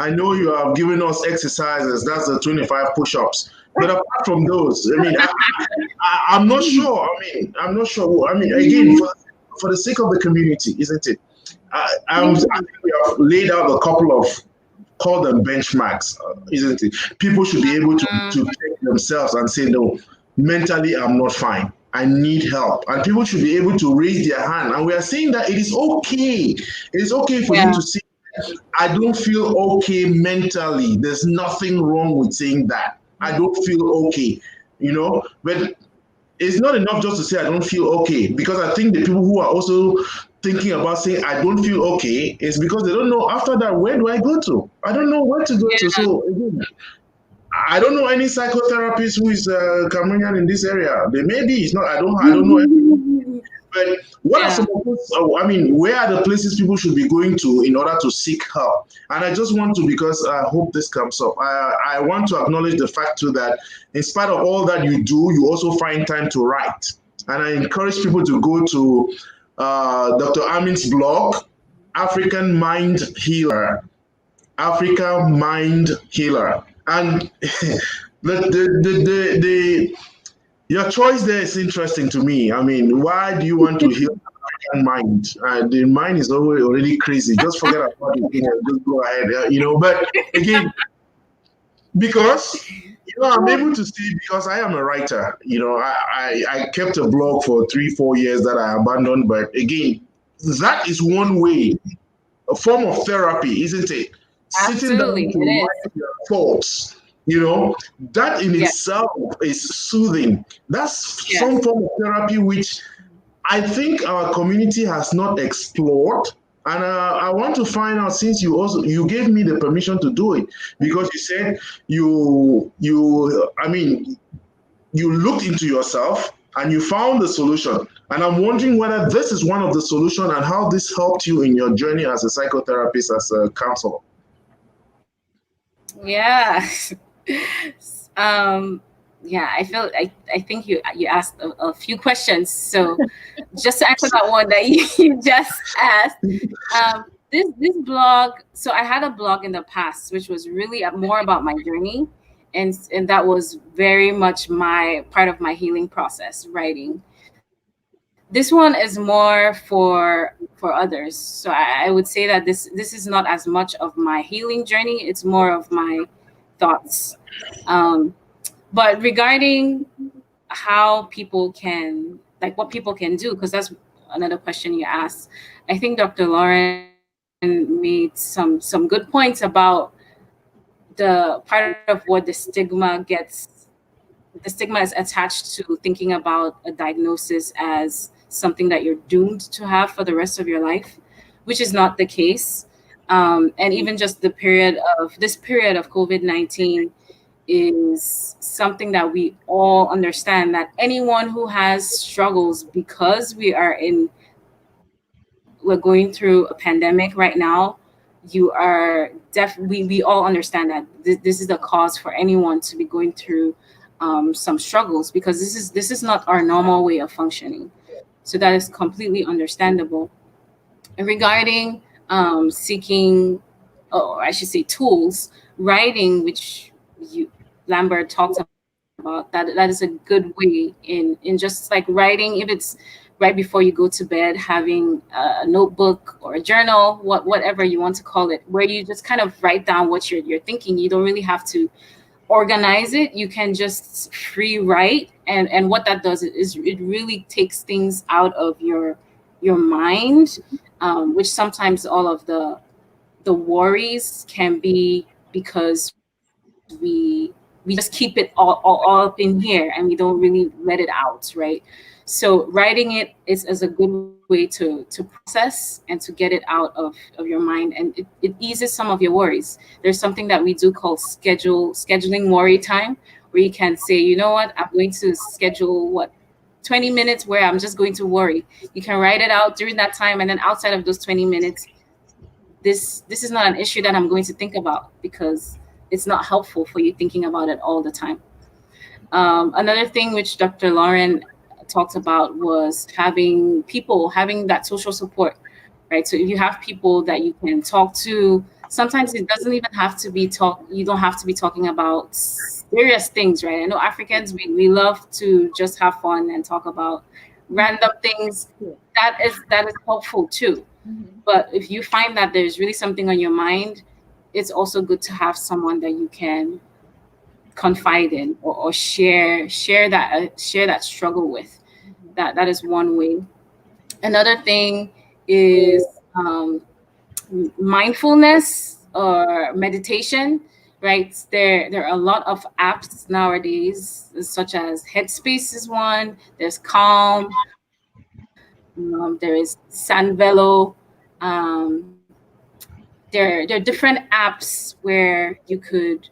know you have given us exercises. That's the 25 push-ups. But apart from those, I'm not sure. I'm not sure. Again, for the sake of the community, isn't it? I think we have laid out a couple of, call them benchmarks, isn't it? People should be able to check themselves and say, no, mentally I'm not fine. I need help. And people should be able to raise their hand. And we are saying that it is okay. It is okay for you to say, I don't feel okay mentally. There's nothing wrong with saying that. I don't feel okay, But it's not enough just to say I don't feel okay, because I think the people who are also thinking about saying I don't feel okay is because they don't know after that, where do I go to? I don't know where to go to. So again, I don't know any psychotherapist who is Cameroonian in this area. They maybe it's not. I don't know. But what are some of those? Where are the places people should be going to in order to seek help? And I just want to, because I hope this comes up, I want to acknowledge the fact too that in spite of all that you do, you also find time to write. And I encourage people to go to Dr. Amin's blog, African Mind Healer. Africa Mind Healer. And your choice there is interesting to me. Why do you want to heal the African mind? The mind is already crazy. Just forget about it. Just go ahead. But again, because I'm able to see, because I am a writer. I kept a blog for 3-4 years that I abandoned. But again, that is one way, a form of therapy, isn't it? Absolutely, sitting down to write your thoughts, that in itself is soothing. That's some form of therapy which I think our community has not explored. And I want to find out, since you gave me the permission to do it, because you said you looked into yourself and you found the solution. And I'm wondering whether this is one of the solutions and how this helped you in your journey as a psychotherapist, as a counselor. Yeah. I think you asked a few questions. So just to answer that one that you just asked, this blog. So I had a blog in the past, which was really more about my journey, and that was very much part of my healing process, writing. This one is more for others. So I would say that this is not as much of my healing journey. It's more of my thoughts. But regarding how people can, what people can do, because that's another question you asked. I think Dr. Lauren made some good points about the part of what the stigma is attached to thinking about a diagnosis as something that you're doomed to have for the rest of your life, which is not the case. And even just this period of COVID-19, is something that we all understand, that anyone who has struggles, because we're going through a pandemic right now, you are we all understand that this is the cause for anyone to be going through some struggles, because this is not our normal way of functioning. So that is completely understandable. And regarding seeking, or I should say tools, writing, which you Lambert talked about, that is a good way in just like writing, if it's right before you go to bed, having a notebook or a journal, whatever you want to call it, where you just kind of write down what you're thinking. You don't really have to organize it. You can just free write, and what that does is it really takes things out of your mind, which sometimes all of the worries can be because we just keep it all up in here, and we don't really let it out, right? So writing it is a good way to process and to get it out of your mind, and it eases some of your worries. There's something that we do called scheduling worry time, where you can say, you know what, I'm going to schedule 20 minutes where I'm just going to worry. You can write it out during that time, and then outside of those 20 minutes, this is not an issue that I'm going to think about, because it's not helpful for you thinking about it all the time. Another thing which Dr. Lauren talked about was having that social support, right? So if you have people that you can talk to, sometimes it doesn't even have to be you don't have to be talking about serious things, right? I know Africans, we love to just have fun and talk about random things. That is helpful too. But if you find that there's really something on your mind, it's also good to have someone that you can confide in, or share that struggle with. That is one way. Another thing is mindfulness or meditation, right? There are a lot of apps nowadays, such as Headspace is one. There's Calm. There is Sanvelo. There are different apps where you could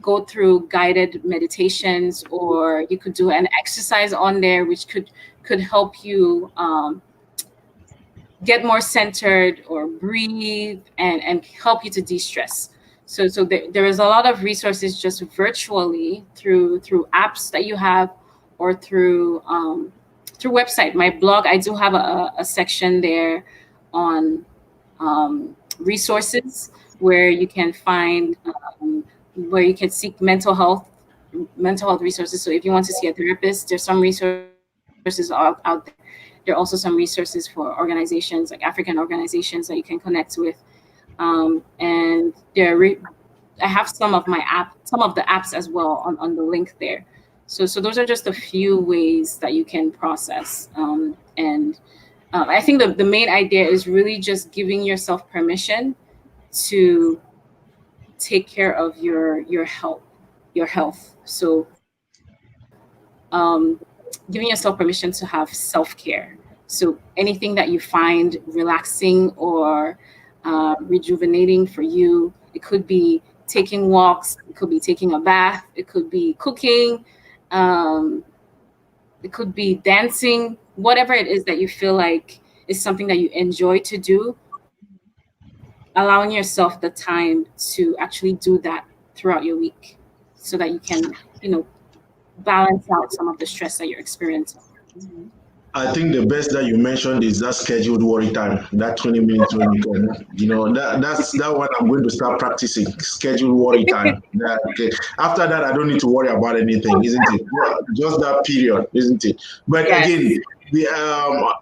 go through guided meditations, or you could do an exercise on there, which could help you get more centered or breathe, and help you to de-stress. So there is a lot of resources just virtually through apps that you have, or through website. My blog, I do have a section there on resources where you can find where you can seek mental health resources. So if you want to see a therapist, there's some resources out there. There are also some resources for organizations, like African organizations, that you can connect with. And I have some of the apps as well on the link there. So those are just a few ways that you can process. And I think the main idea is really just giving yourself permission to take care of your health. So giving yourself permission to have self-care. So anything that you find relaxing or rejuvenating for you, it could be taking walks, it could be taking a bath, it could be cooking, it could be dancing, whatever it is that you feel like is something that you enjoy to do. Allowing yourself the time to actually do that throughout your week, so that you can, balance out some of the stress that you're experiencing. I think the best that you mentioned is that scheduled worry time, that 20 minutes when you can, that's that one I'm going to start practicing, scheduled worry time. Okay. After that, I don't need to worry about anything, isn't it? Just that period, isn't it? But Yes.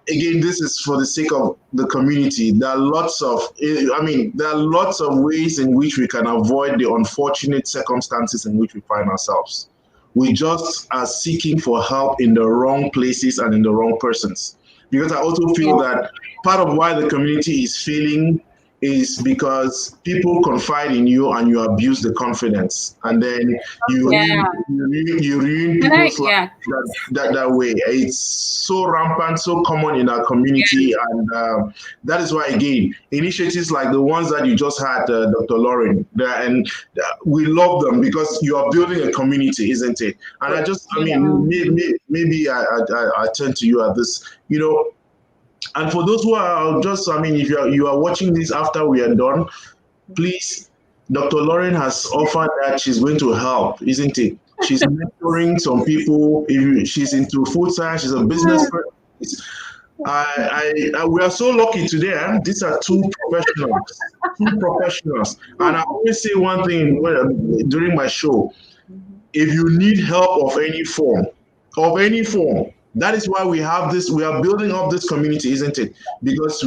Again, this is for the sake of the community. There are lots of ways in which we can avoid the unfortunate circumstances in which we find ourselves. We just are seeking for help in the wrong places and in the wrong persons. Because I also feel that part of why the community is failing is because people confide in you and you abuse the confidence, and then you ruin people's lives that way. It's so rampant, so common in our community, and that is why, again, initiatives like the ones that you just had, Dr. Lorraine, and we love them because you are building a community, isn't it? And I mean, maybe I turn to you at this, and for those who are just, I mean, if you are watching this after we are done, please, Dr. Lauren has offered that she's going to help, isn't it? She's mentoring some people. She's into food science. She's a business person. We are so lucky today. These are two professionals. And I always say one thing during my show: if you need help of any form, that is why we have this. We are building up this community, isn't it? Because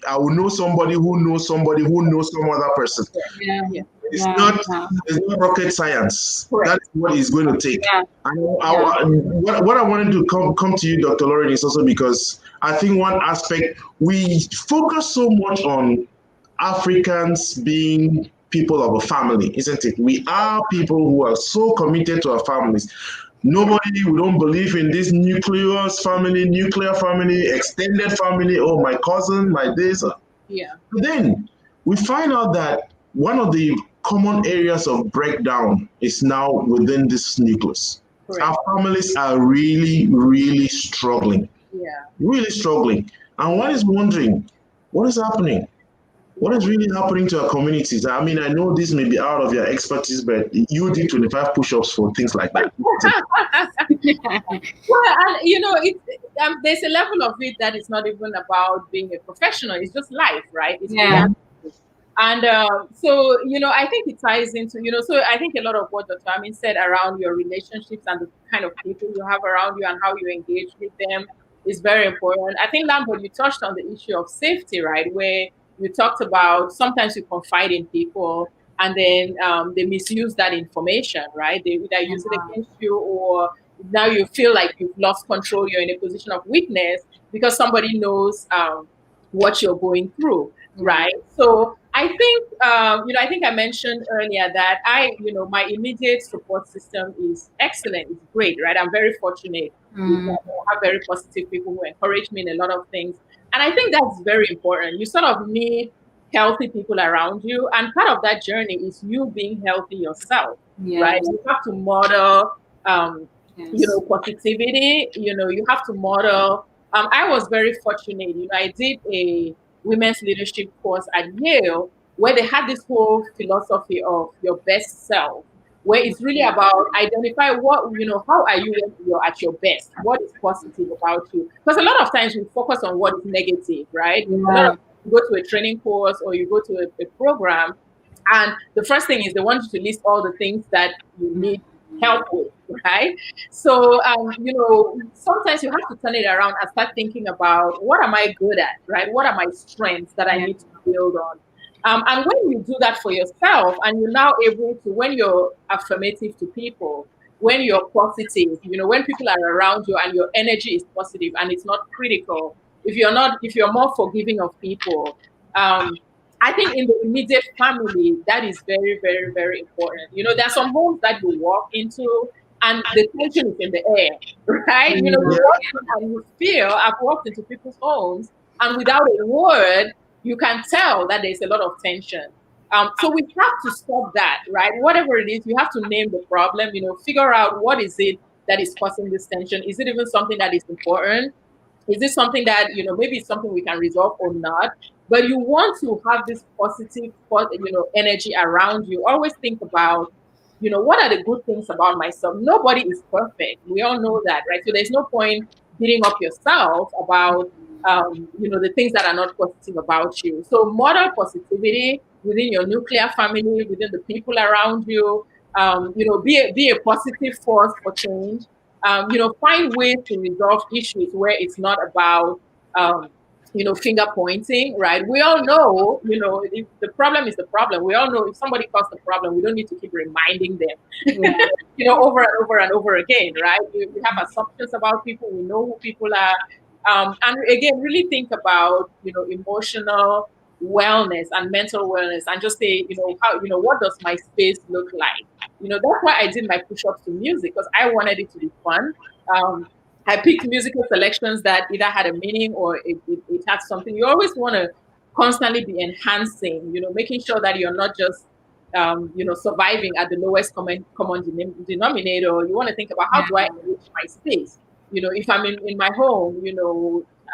I will know somebody who knows somebody who knows some other person. It's not rocket science. Correct. That's what it's going to take. What I wanted to come to you, Dr. Lauren, is also because I think one aspect, we focus so much on Africans being people of a family, isn't it? We are people who are so committed to our families. We don't believe in this nuclear family, extended family, oh, my cousin, my this. Yeah. But then we find out that one of the common areas of breakdown is now within this nucleus. Correct. Our families are really, really struggling. Yeah. Really struggling. And one is wondering, what is happening? What is really happening to our communities? I mean, I know this may be out of your expertise, but you did 25 push-ups for things like that. Well, and there's a level of it that is not even about being a professional. It's just life, right? It's and so, I think it ties into, so I think a lot of what Dr. Amin said around your relationships and the kind of people you have around you and how you engage with them is very important. I think, Lambert, you touched on the issue of safety, right? Where you talked about sometimes you confide in people and then they misuse that information, right? They either use it against you, or now you feel like you've lost control. You're in a position of weakness because somebody knows what you're going through, right? So I think, I think I mentioned earlier that my immediate support system is excellent. It's great, right? I'm very fortunate. I have very positive people who encourage me in a lot of things. And I think that's very important. You sort of need healthy people around you. And part of that journey is you being healthy yourself, right? You have to model, positivity. You have to model. I was very fortunate. I did a women's leadership course at Yale where they had this whole philosophy of your best self, where it's really about identify what, how are you when you're at your best? What is positive about you? Because a lot of times we focus on what is negative, right? You go to a training course or you go to a program, and the first thing is they want you to list all the things that you need help with, right? So, sometimes you have to turn it around and start thinking about what am I good at, right? What are my strengths that I need to build on? And when you do that for yourself and you're now able to, when you're affirmative to people, when you're positive, when people are around you and your energy is positive and it's not critical, if you're more forgiving of people, I think in the immediate family, that is very, very, very important. There are some homes that you walk into and the tension is in the air, right? You walk in and you feel, I've walked into people's homes and without a word, you can tell that there's a lot of tension. So we have to stop that, right? Whatever it is, you have to name the problem, figure out what is it that is causing this tension. Is it even something that is important? Is this something that, maybe it's something we can resolve or not? But you want to have this positive, energy around you. Always think about, what are the good things about myself? Nobody is perfect. We all know that, right? So there's no point beating up yourself about, the things that are not positive about you. So model positivity within your nuclear family, within the people around you. Be a positive force for change. Find ways to resolve issues where it's not about, finger pointing, right? We all know, if the problem is the problem. We all know if somebody caused the problem, we don't need to keep reminding them, over and over and over again, right? We have assumptions about people. We know who people are. And again, really think about, emotional wellness and mental wellness, and just say, how, what does my space look like? That's why I did my push-ups to music, because I wanted it to be fun. I picked musical selections that either had a meaning or it had something. You always want to constantly be enhancing, making sure that you're not just, surviving at the lowest common denominator. You want to think about, how do I enrich my space? If I'm in my home,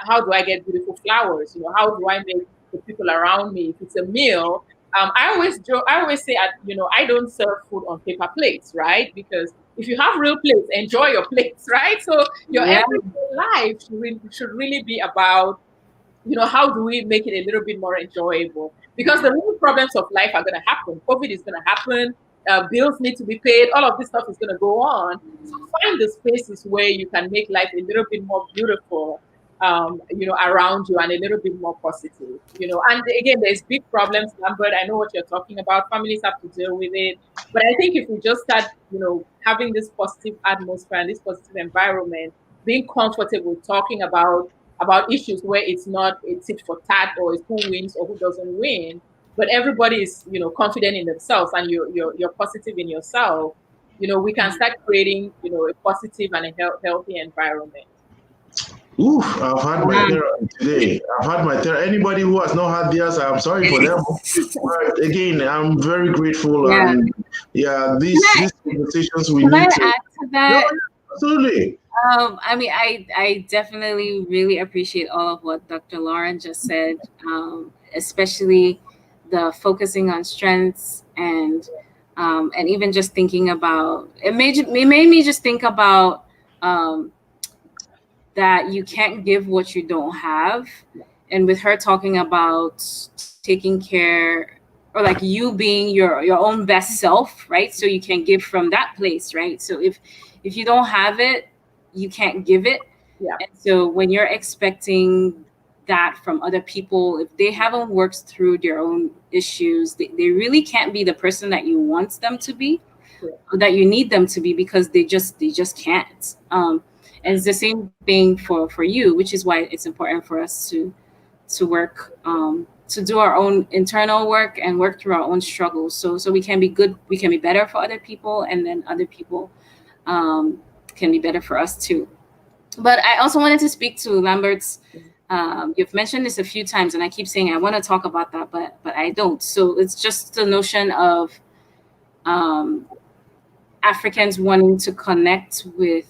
how do I get beautiful flowers? How do I make the people around me? If it's a meal, I always say, I don't serve food on paper plates, right? Because if you have real plates, enjoy your plates, right? So your everyday life should really be about, how do we make it a little bit more enjoyable? Because the real problems of life are going to happen. COVID is going to happen. Bills need to be paid. All of this stuff is going to go on. So find the spaces where you can make life a little bit more beautiful, around you, and a little bit more positive. And again, there's big problems, Lambert. I know what you're talking about. Families have to deal with it. But I think if we just start, having this positive atmosphere and this positive environment, being comfortable talking about issues where it's not a tit for tat, or it's who wins or who doesn't win, but everybody is, confident in themselves, and you're positive in yourself, we can start creating, a positive and a healthy environment. Oof, I've had my therapy today. I've had my therapy. Anybody who has not had theirs, I'm sorry for them. But again, I'm very grateful. And these conversations we need to add to that? No, absolutely. I mean, I definitely really appreciate all of what Dr. Lauren just said, especially the focusing on strengths, and even just thinking about it made me just think about that you can't give what you don't have. And with her talking about taking care, or like you being your own best self, right? So you can give from that place, right? So if you don't have it, you can't give it. Yeah. And so when you're expecting that from other people, if they haven't worked through their own issues, they really can't be the person that you want them to be, or that you need them to be, because they just can't. And it's the same thing for you, which is why it's important for us to work, to do our own internal work and work through our own struggles, so we can be good, we can be better for other people, and then other people can be better for us too. But I also wanted to speak to Lambert's. You've mentioned this a few times, and I keep saying I want to talk about that, but I don't. So it's just the notion of Africans wanting to connect with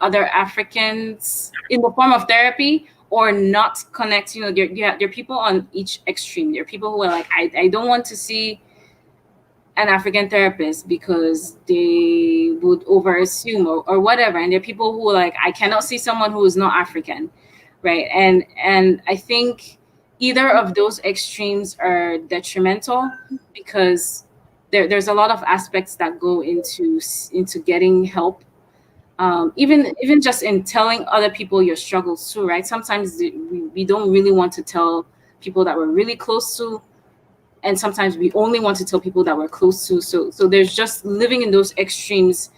other Africans in the form of therapy, or not connect. There are people on each extreme. There are people who are like, I don't want to see an African therapist because they would over assume or whatever. And there are people who are like, I cannot see someone who is not African, right? And I think either of those extremes are detrimental, because there's a lot of aspects that go into getting help. Even just in telling other people your struggles too, right? Sometimes we don't really want to tell people that we're really close to, and sometimes we only want to tell people that we're close to. So there's just living in those extremes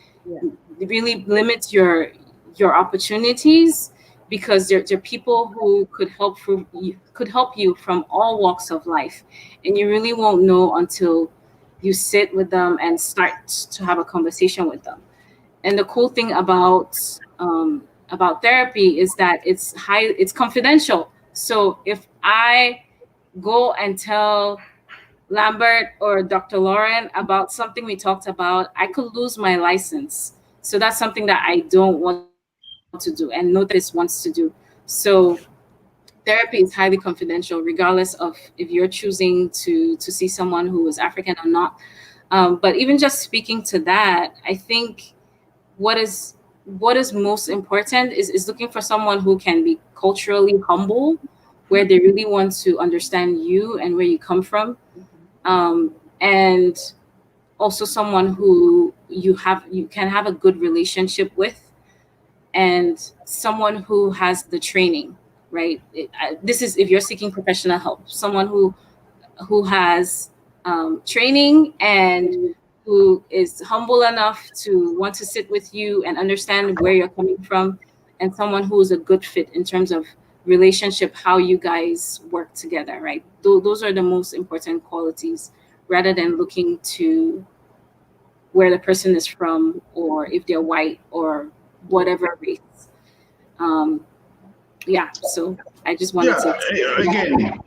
really limits your opportunities, because there are people who could help you from all walks of life, and you really won't know until you sit with them and start to have a conversation with them. And the cool thing about therapy is that it's confidential. So if I go and tell Lambert or Dr. Lauren about something we talked about, I could lose my license. So that's something that I don't want to do, and no therapist wants to do. So therapy is highly confidential, regardless of if you're choosing to see someone who is African or not. But even just speaking to that, I think what is most important is looking for someone who can be culturally humble, where they really want to understand you and where you come from, and also someone who you can have a good relationship with, and someone who has the training, right? This is if you're seeking professional help, someone who has training and who is humble enough to want to sit with you and understand where you're coming from, and someone who is a good fit in terms of relationship, how you guys work together, right? Those are the most important qualities, rather than looking to where the person is from, or if they're white or whatever race. Yeah, so I just wanted Yeah, to. again,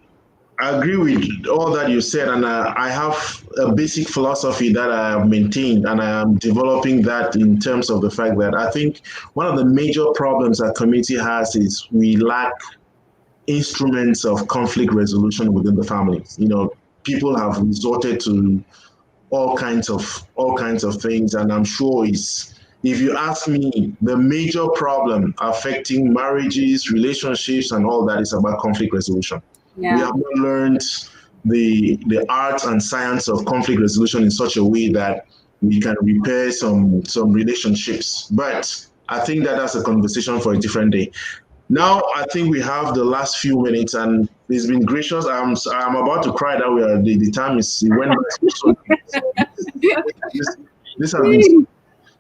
I agree with all that you said, and I have a basic philosophy that I have maintained, and I am developing that in terms of the fact that I think one of the major problems our community has is we lack instruments of conflict resolution within the families. You know, people have resorted to all kinds of things, and I'm sure it's, if you ask me, the major problem affecting marriages, relationships, and all that is about conflict resolution. We Yeah, have not learned the art and science of conflict resolution in such a way that we can repair some relationships. But I think that that's a conversation for a different day. Now I think we have the last few minutes, and it's been gracious. I'm about to cry that we are the time is it went by so soon. This, this has been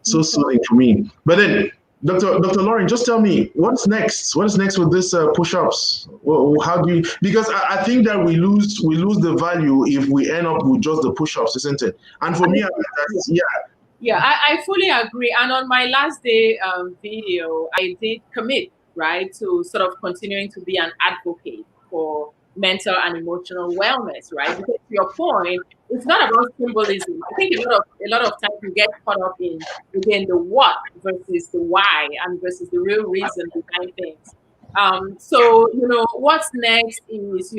so soothing for me. But then, Dr. Lauren, just tell me what's next. What is next with this push-ups? Well, how do you? Because I think that we lose the value if we end up with just the push-ups, isn't it? And for me, that's, yeah. Yeah, I fully agree. And on my last day video, I did commit, right, to sort of continuing to be an advocate for mental and emotional wellness, right? Because to your point, it's not about symbolism. I think a lot of times we get caught up in, again, the what versus the why and versus the real reason behind things. So what's next is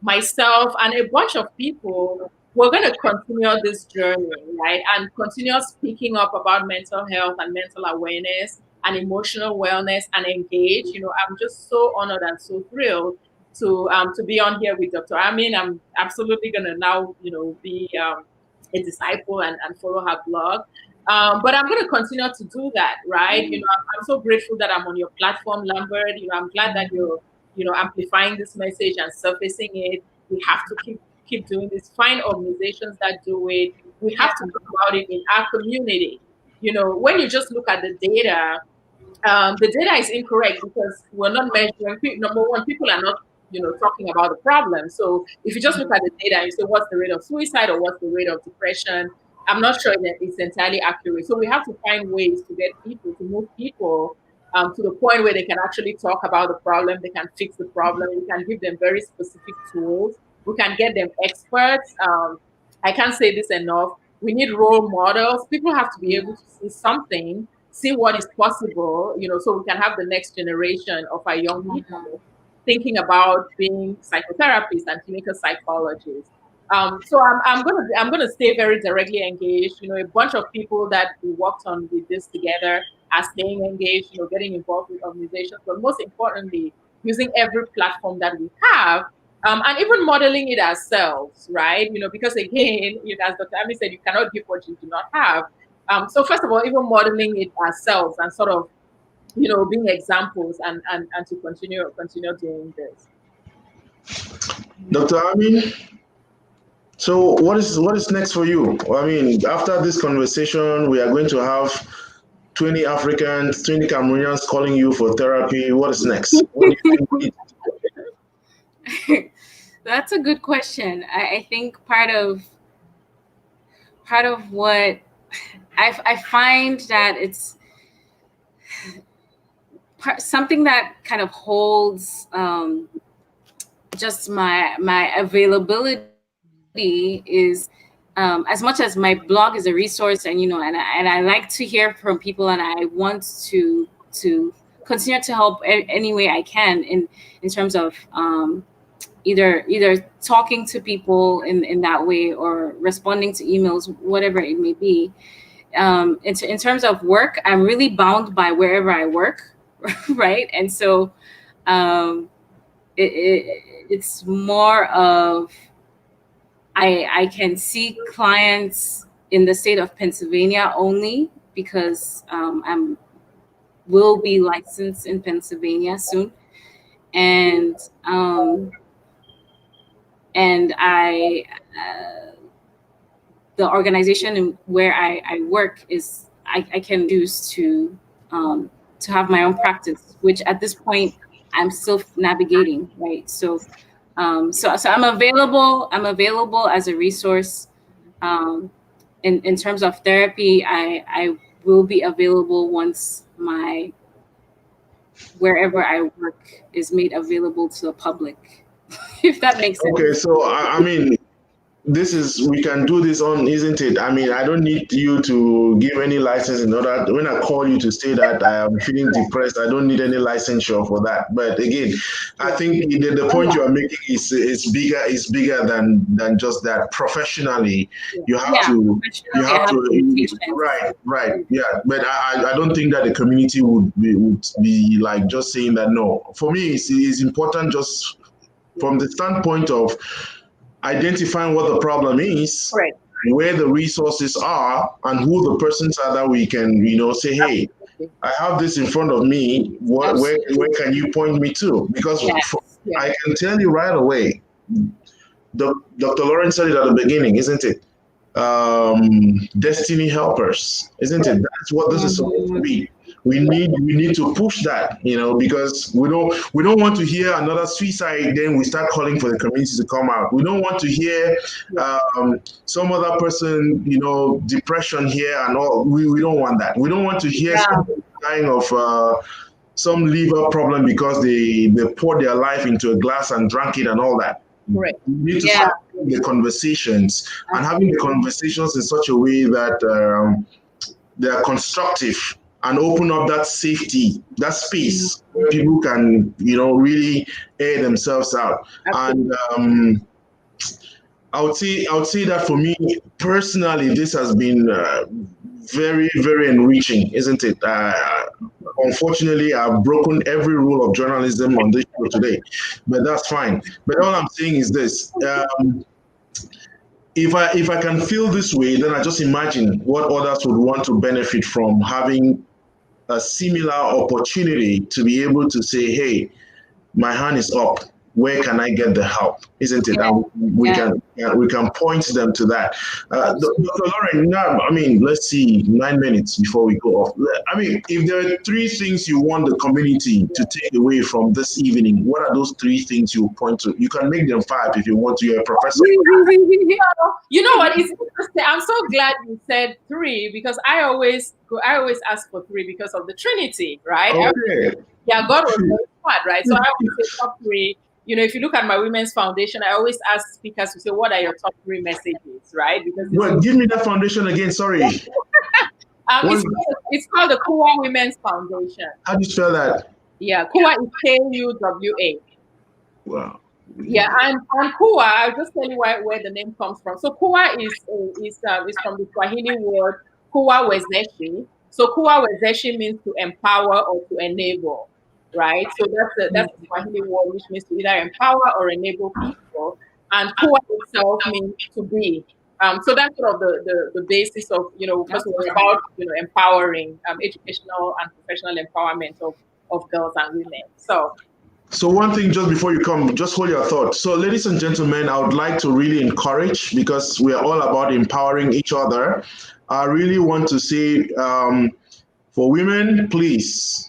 myself and a bunch of people, we're going to continue this journey, right? And continue speaking up about mental health and mental awareness and emotional wellness and engage. I'm just so honored and so thrilled to be on here with Dr. Amin. I'm absolutely going to now, be a disciple and follow her blog. But I'm going to continue to do that, right? I'm so grateful that I'm on your platform, Lambert. I'm glad that you're, amplifying this message and surfacing it. We have to keep doing this. Find organizations that do it. We have to talk about it in our community. When you just look at the data is incorrect because we're not measuring. Number one, people are not, talking about the problem. So if you just look at the data and you say, what's the rate of suicide or what's the rate of depression? I'm not sure that it's entirely accurate. So we have to find ways to get people, to move people to the point where they can actually talk about the problem, they can fix the problem, we can give them very specific tools, we can get them experts. I can't say this enough. We need role models. People have to be able to see something, see what is possible, so we can have the next generation of our young people thinking about being psychotherapists and clinical psychologists. So I'm gonna stay very directly engaged. A bunch of people that we worked on with this together are staying engaged. Getting involved with organizations, but most importantly, using every platform that we have, and even modeling it ourselves, right? Because again, as Dr. Ami said, you cannot give what you do not have. So first of all, even modeling it ourselves and sort of, being examples and to continue doing this. Dr. Amin, so what is next for you? I mean, after this conversation, we are going to have 20 Africans, 20 Cameroonians calling you for therapy. What is next? What do you think? That's a good question. I think part of what I find that it's something that kind of holds just my availability is, as much as my blog is a resource, and and I like to hear from people, and I want to continue to help any way I can in terms of either talking to people in that way or responding to emails, whatever it may be. In terms of work, I'm really bound by wherever I work, right? And so it's more of I can see clients in the state of Pennsylvania only because will be licensed in Pennsylvania soon, and I the organization where I work is I can choose to have my own practice, which at this point I'm still navigating, right? So, so I'm available. I'm available as a resource. In terms of therapy, I will be available once my wherever I work is made available to the public, if that makes sense. Okay, so I mean, this is we can do this on, isn't it? I mean, I don't need you to give any license in order. When I call you to say that I am feeling depressed, I don't need any licensure for that. But again, I think the point you are making is bigger than just that. Professionally, you have to right, yeah. But I don't think that the community would be like just saying that. No, for me, it's important just from the standpoint of identifying what the problem is, Right. where the resources are, and who the persons are that we can, say, hey, I have this in front of me. Where can you point me to? Because I can tell you right away, Dr. Lawrence said it at the beginning, isn't it? Destiny helpers, isn't it? That's what this is supposed to be. We need to push that, because we don't want to hear another suicide. Then we start calling for the community to come out. We don't want to hear some other person, depression here and all. We don't want that. We don't want to hear someone dying of some liver problem because they poured their life into a glass and drank it and all that. Right. We need to start the conversations and having the conversations in such a way that they are constructive and open up that safety, that space where people can, really air themselves out. Absolutely. And I would say that for me personally, this has been very, very enriching, isn't it? Unfortunately, I've broken every rule of journalism on this show today, but that's fine. But all I'm saying is this. If I can feel this way, then I just imagine what others would want to benefit from having a similar opportunity to be able to say, hey, my hand is up. Where can I get the help? Isn't it? And we can point them to that. Dr. Lorraine, now, I mean, let's see, 9 minutes before we go off. I mean, if there are 3 things you want the community to take away from this evening, what are those 3 things you point to? You can make them 5 if you want to. You're a professor. You know what? It's interesting. I'm so glad you said 3 because I always ask for 3 because of the Trinity, right? Okay. God was very smart, right? So I always say top 3. If you look at my women's foundation, I always ask speakers to say, what are your top 3 messages, right? Because give me that foundation again, sorry. It's called the KUWA Women's Foundation. How do you spell that? Yeah, KUWA is K-U-W-A. Wow. Yeah, and KUWA, I'll just tell you where the name comes from. So KUWA is from the Swahili word KUWA Wezeshi. So KUWA Wezeshi means to empower or to enable. Right, so that's the Swahili word, which means to either empower or enable people, and KUWA itself means to be. So that's sort of the basis of first of all about empowering educational and professional empowerment of girls and women. So one thing just before you come, just hold your thought. So ladies and gentlemen, I would like to really encourage, because we are all about empowering each other. I really want to say for women, please.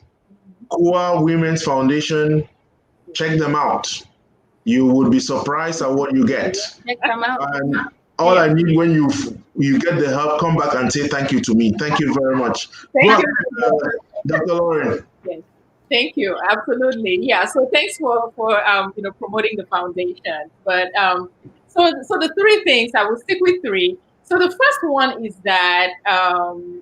KUWA Women's Foundation, check them out. You would be surprised at what you get. Check them out. And all I need when you get the help, come back and say thank you to me. Thank you very much. Thank you, Dr. Lauren. Yes. Thank you. Absolutely. Yeah. So thanks for promoting the foundation. But so the 3 things, I will stick with 3. So the first one is that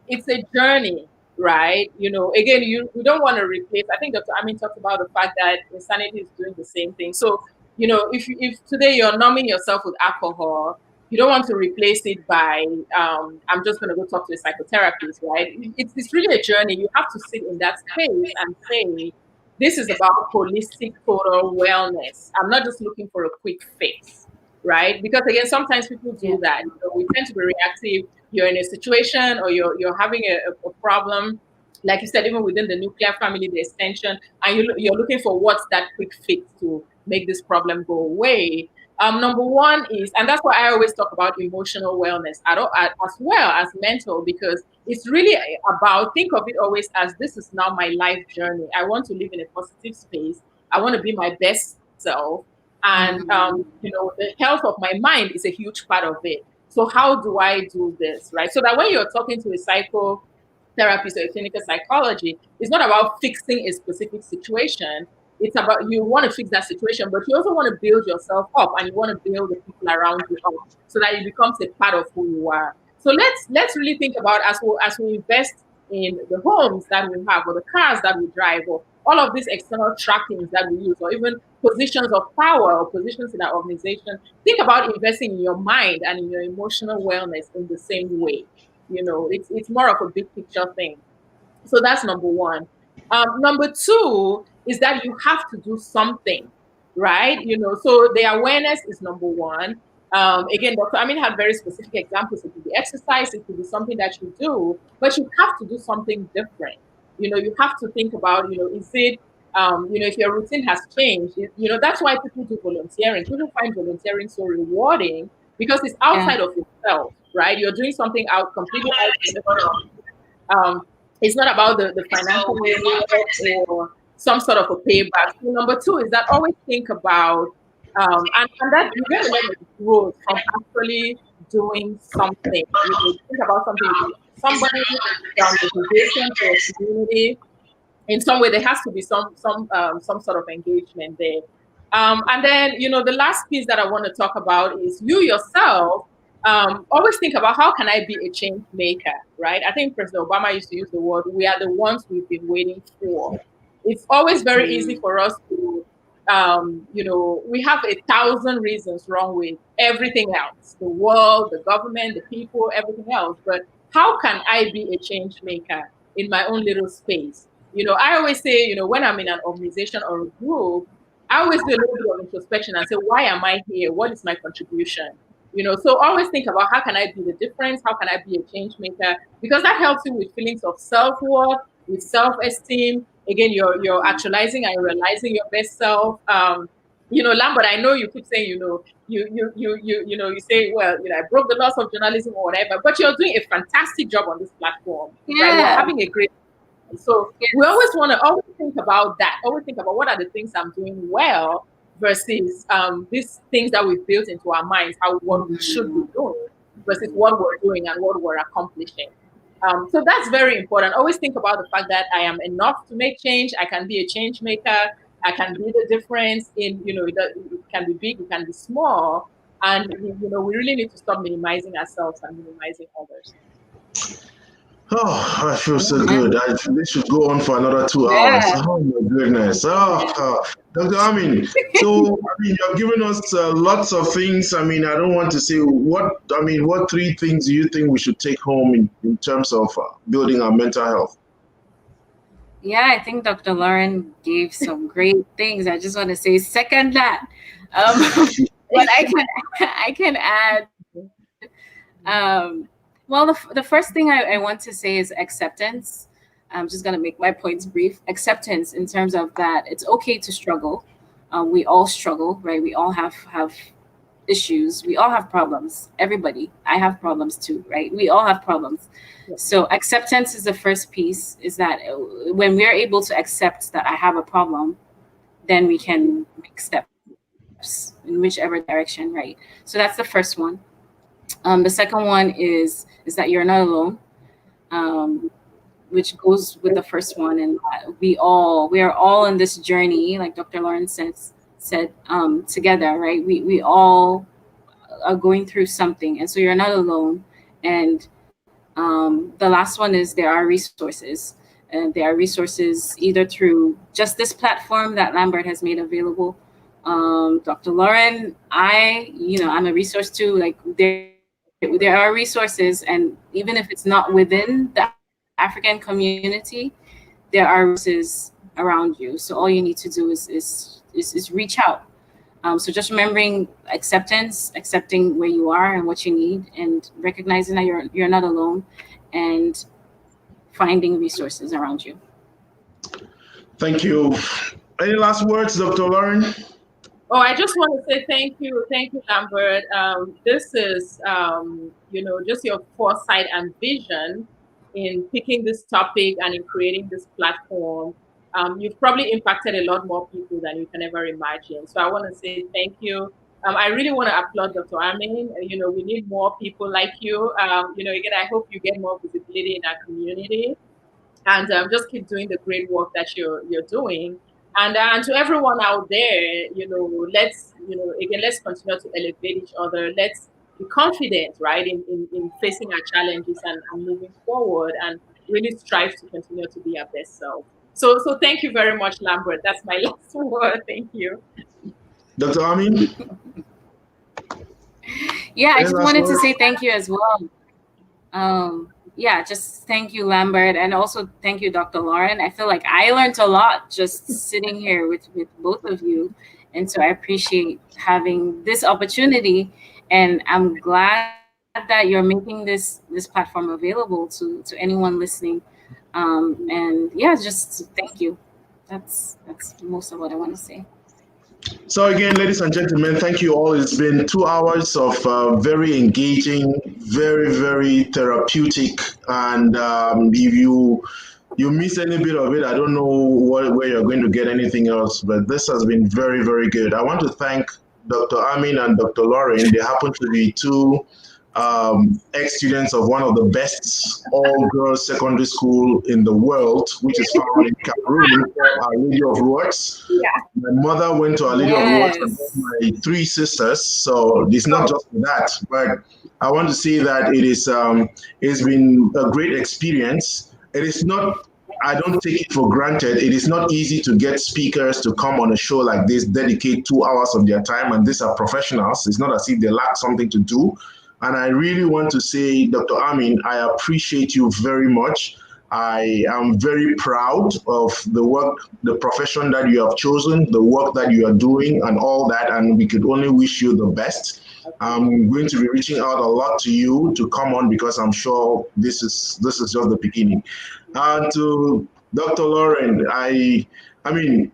it's a journey. Right, again, you don't want to replace. I think Dr. Amin talked about the fact that insanity is doing the same thing. So, if today you're numbing yourself with alcohol, you don't want to replace it by I'm just going to go talk to a psychotherapist, right? It's really a journey. You have to sit in that space and say, this is about holistic total wellness. I'm not just looking for a quick fix, right? Because again, sometimes people do that. We tend to be reactive. You're in a situation or you're having a problem, like you said, even within the nuclear family, the extension, and you're looking for what's that quick fix to make this problem go away. Number 1 is, and that's why I always talk about emotional wellness as well as mental, because it's really about, think of it always as this is now my life journey. I want to live in a positive space. I want to be my best self. And, the health of my mind is a huge part of it. So how do I do this, right? So that when you're talking to a psychotherapist or a clinical psychology, it's not about fixing a specific situation. It's about you want to fix that situation, but you also want to build yourself up and you want to build the people around you up so that it becomes a part of who you are. So let's really think about as we invest in the homes that we have or the cars that we drive or all of these external trappings that we use or even positions of power or positions in our organization, think about investing in your mind and in your emotional wellness in the same way. It's more of a big picture thing. So that's number one. Number two is that you have to do something, right? So the awareness is number one. Again, Dr. Amin had very specific examples. It could be exercise, it could be something that you do, but you have to do something different. You have to think about, is it, if your routine has changed, that's why people do volunteering. People find volunteering so rewarding because it's outside of yourself, right? You're doing something out completely out. It's not about the financial reward or some sort of a payback. So number two is that always think about, and that you get a lot of growth from actually doing something. Think about something, somebody, organization, or community. In some way, there has to be some sort of engagement there. And then, the last piece that I want to talk about is you yourself. Always think about how can I be a change maker, right? I think President Obama used to use the word, we are the ones we've been waiting for. It's always very easy for us to, we have 1,000 reasons wrong with everything else, the world, the government, the people, everything else. But how can I be a change maker in my own little space? I always say, when I'm in an organization or a group, I always do a little bit of introspection and say, why am I here? What is my contribution? So always think about how can I be the difference? How can I be a change maker? Because that helps you with feelings of self-worth, with self-esteem. Again, you're actualizing and realizing your best self. Lambert, I know you keep saying, you say, well, I broke the laws of journalism or whatever, but you're doing a fantastic job on this platform. Yeah. Right? We're having a great. So we always want to always think about that. Always think about what are the things I'm doing well versus these things that we've built into our minds, what we should be doing versus what we're doing and what we're accomplishing. So that's very important. Always think about the fact that I am enough to make change. I can be a change maker. I can be the difference in, it can be big, it can be small. And, we really need to stop minimizing ourselves and minimizing others. Oh, I feel so good. This should go on for another 2 hours. Oh my goodness. Dr. Amin, so you've given us lots of things. I don't want to say what 3 things do you think we should take home in terms of building our mental health? Yeah, I think Dr. Lauren gave some great things. I just want to say second that. But I can add. Well, the first thing I want to say is acceptance. I'm just going to make my points brief. Acceptance in terms of that it's okay to struggle. We all struggle, right? We all have issues. We all have problems. Everybody. I have problems too, right? We all have problems. So acceptance is the first piece, is that when we're able to accept that I have a problem, then we can make steps in whichever direction, right? So that's the first one. The second one is that you're not alone, which goes with the first one, and we are all in this journey, like Dr. Lauren said, together, right? We all are going through something, and so you're not alone. And the last one is there are resources, and there are resources either through just this platform that Lambert has made available. Dr. Lauren, I'm a resource too. Like there are resources, and even if it's not within the African community, there are resources around you. So all you need to do is reach out. So just remembering accepting where you are and what you need, and recognizing that you're not alone, and finding resources around you. Thank you. Any last words, Dr. Lauren? Oh, I just want to say thank you, Lambert. This is, just your foresight and vision in picking this topic and in creating this platform. you've probably impacted a lot more people than you can ever imagine. So I want to say thank you. I really want to applaud Dr. Amin. We need more people like you. Again, I hope you get more visibility in our community, and just keep doing the great work that you're doing. And to everyone out there, let's continue to elevate each other. Let's be confident, right, in facing our challenges and moving forward, and really strive to continue to be our best self. So thank you very much, Lambert. That's my last word. Thank you. Dr. Amin? Yeah, I just wanted to say thank you as well. Yeah, just thank you, Lambert, and also thank you, Dr. Lauren. I feel like I learned a lot just sitting here with both of you, and so I appreciate having this opportunity, and I'm glad that you're making this platform available to anyone listening. And yeah, just thank you. That's most of what I want to say. So again, ladies and gentlemen, thank you all. It's been 2 hours of very engaging, very, very therapeutic. And if you miss any bit of it, I don't know where you're going to get anything else. But this has been very, very good. I want to thank Dr. Amin and Dr. Lauren. They happen to be two ex-students of one of the best all-girls secondary school in the world, which is found in Cameroon, Our Lady of Words. Yeah. My mother went to Our Lady of Words, and my three sisters. So it's not just that, but I want to say that it's been a great experience. It is not. I don't take it for granted. It is not easy to get speakers to come on a show like this, dedicate 2 hours of their time, and these are professionals. It's not as if they lack something to do. And I really want to say, Dr. Amin, I appreciate you very much. I am very proud of the work, the profession that you have chosen, the work that you are doing and all that, and we could only wish you the best. I'm going to be reaching out a lot to you to come on because I'm sure this is just the beginning. And to Dr. Lauren, I mean,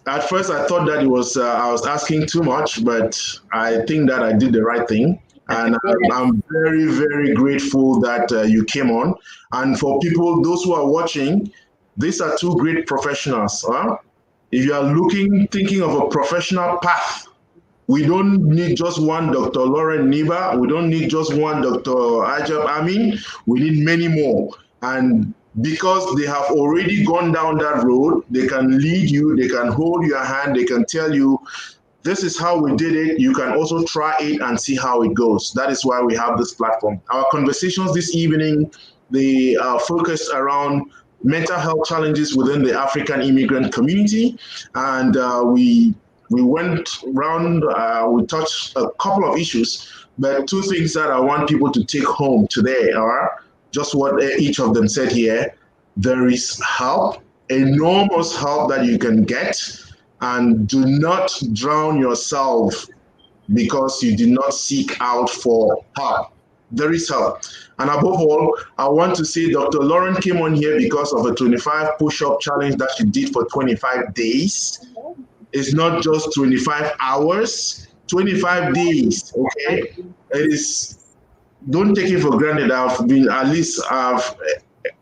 at first I thought that I was asking too much, but I think that I did the right thing. And I'm very, very grateful that you came on. And for people, those who are watching, these are two great professionals. If you are thinking of a professional path, we don't need just one Dr. Lorraine Niba. We don't need just one Dr. Ajab Amin. We need many more. And because they have already gone down that road, they can lead you, they can hold your hand, they can tell you, this is how we did it. You can also try it and see how it goes. That is why we have this platform. Our conversations this evening, they are focused around mental health challenges within the African immigrant community. And we went around, we touched a couple of issues, but two things that I want people to take home today are just what each of them said here. There is help, enormous help that you can get. And do not drown yourself because you did not seek out for help. There is help. And above all, I want to say Dr. Lauren came on here because of a 25 push-up challenge that she did for 25 days. It's not just 25 hours, 25 days, okay? It is, don't take it for granted. I've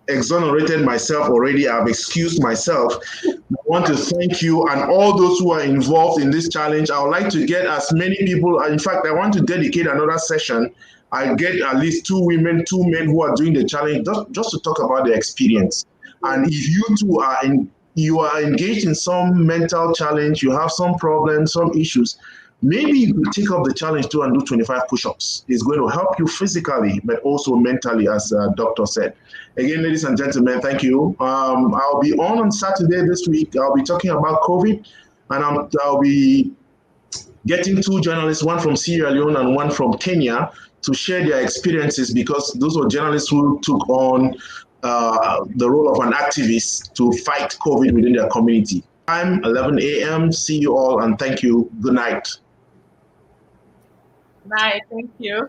exonerated myself already. I've excused myself. I want to thank you and all those who are involved in this challenge. I would like to get as many people. In fact, I want to dedicate another session. I get at least 2 women, 2 men who are doing the challenge just to talk about the experience. And if you two are engaged in some mental challenge, you have some problems, some issues, maybe you could take up the challenge too and do 25 push-ups. It's going to help you physically, but also mentally, as the doctor said. Again, ladies and gentlemen, thank you. I'll be on Saturday this week. I'll be talking about COVID, and I'll be getting 2 journalists, one from Sierra Leone and one from Kenya, to share their experiences, because those were journalists who took on the role of an activist to fight COVID within their community. Time 11 a.m. See you all, and thank you. Good night. Bye. Thank you.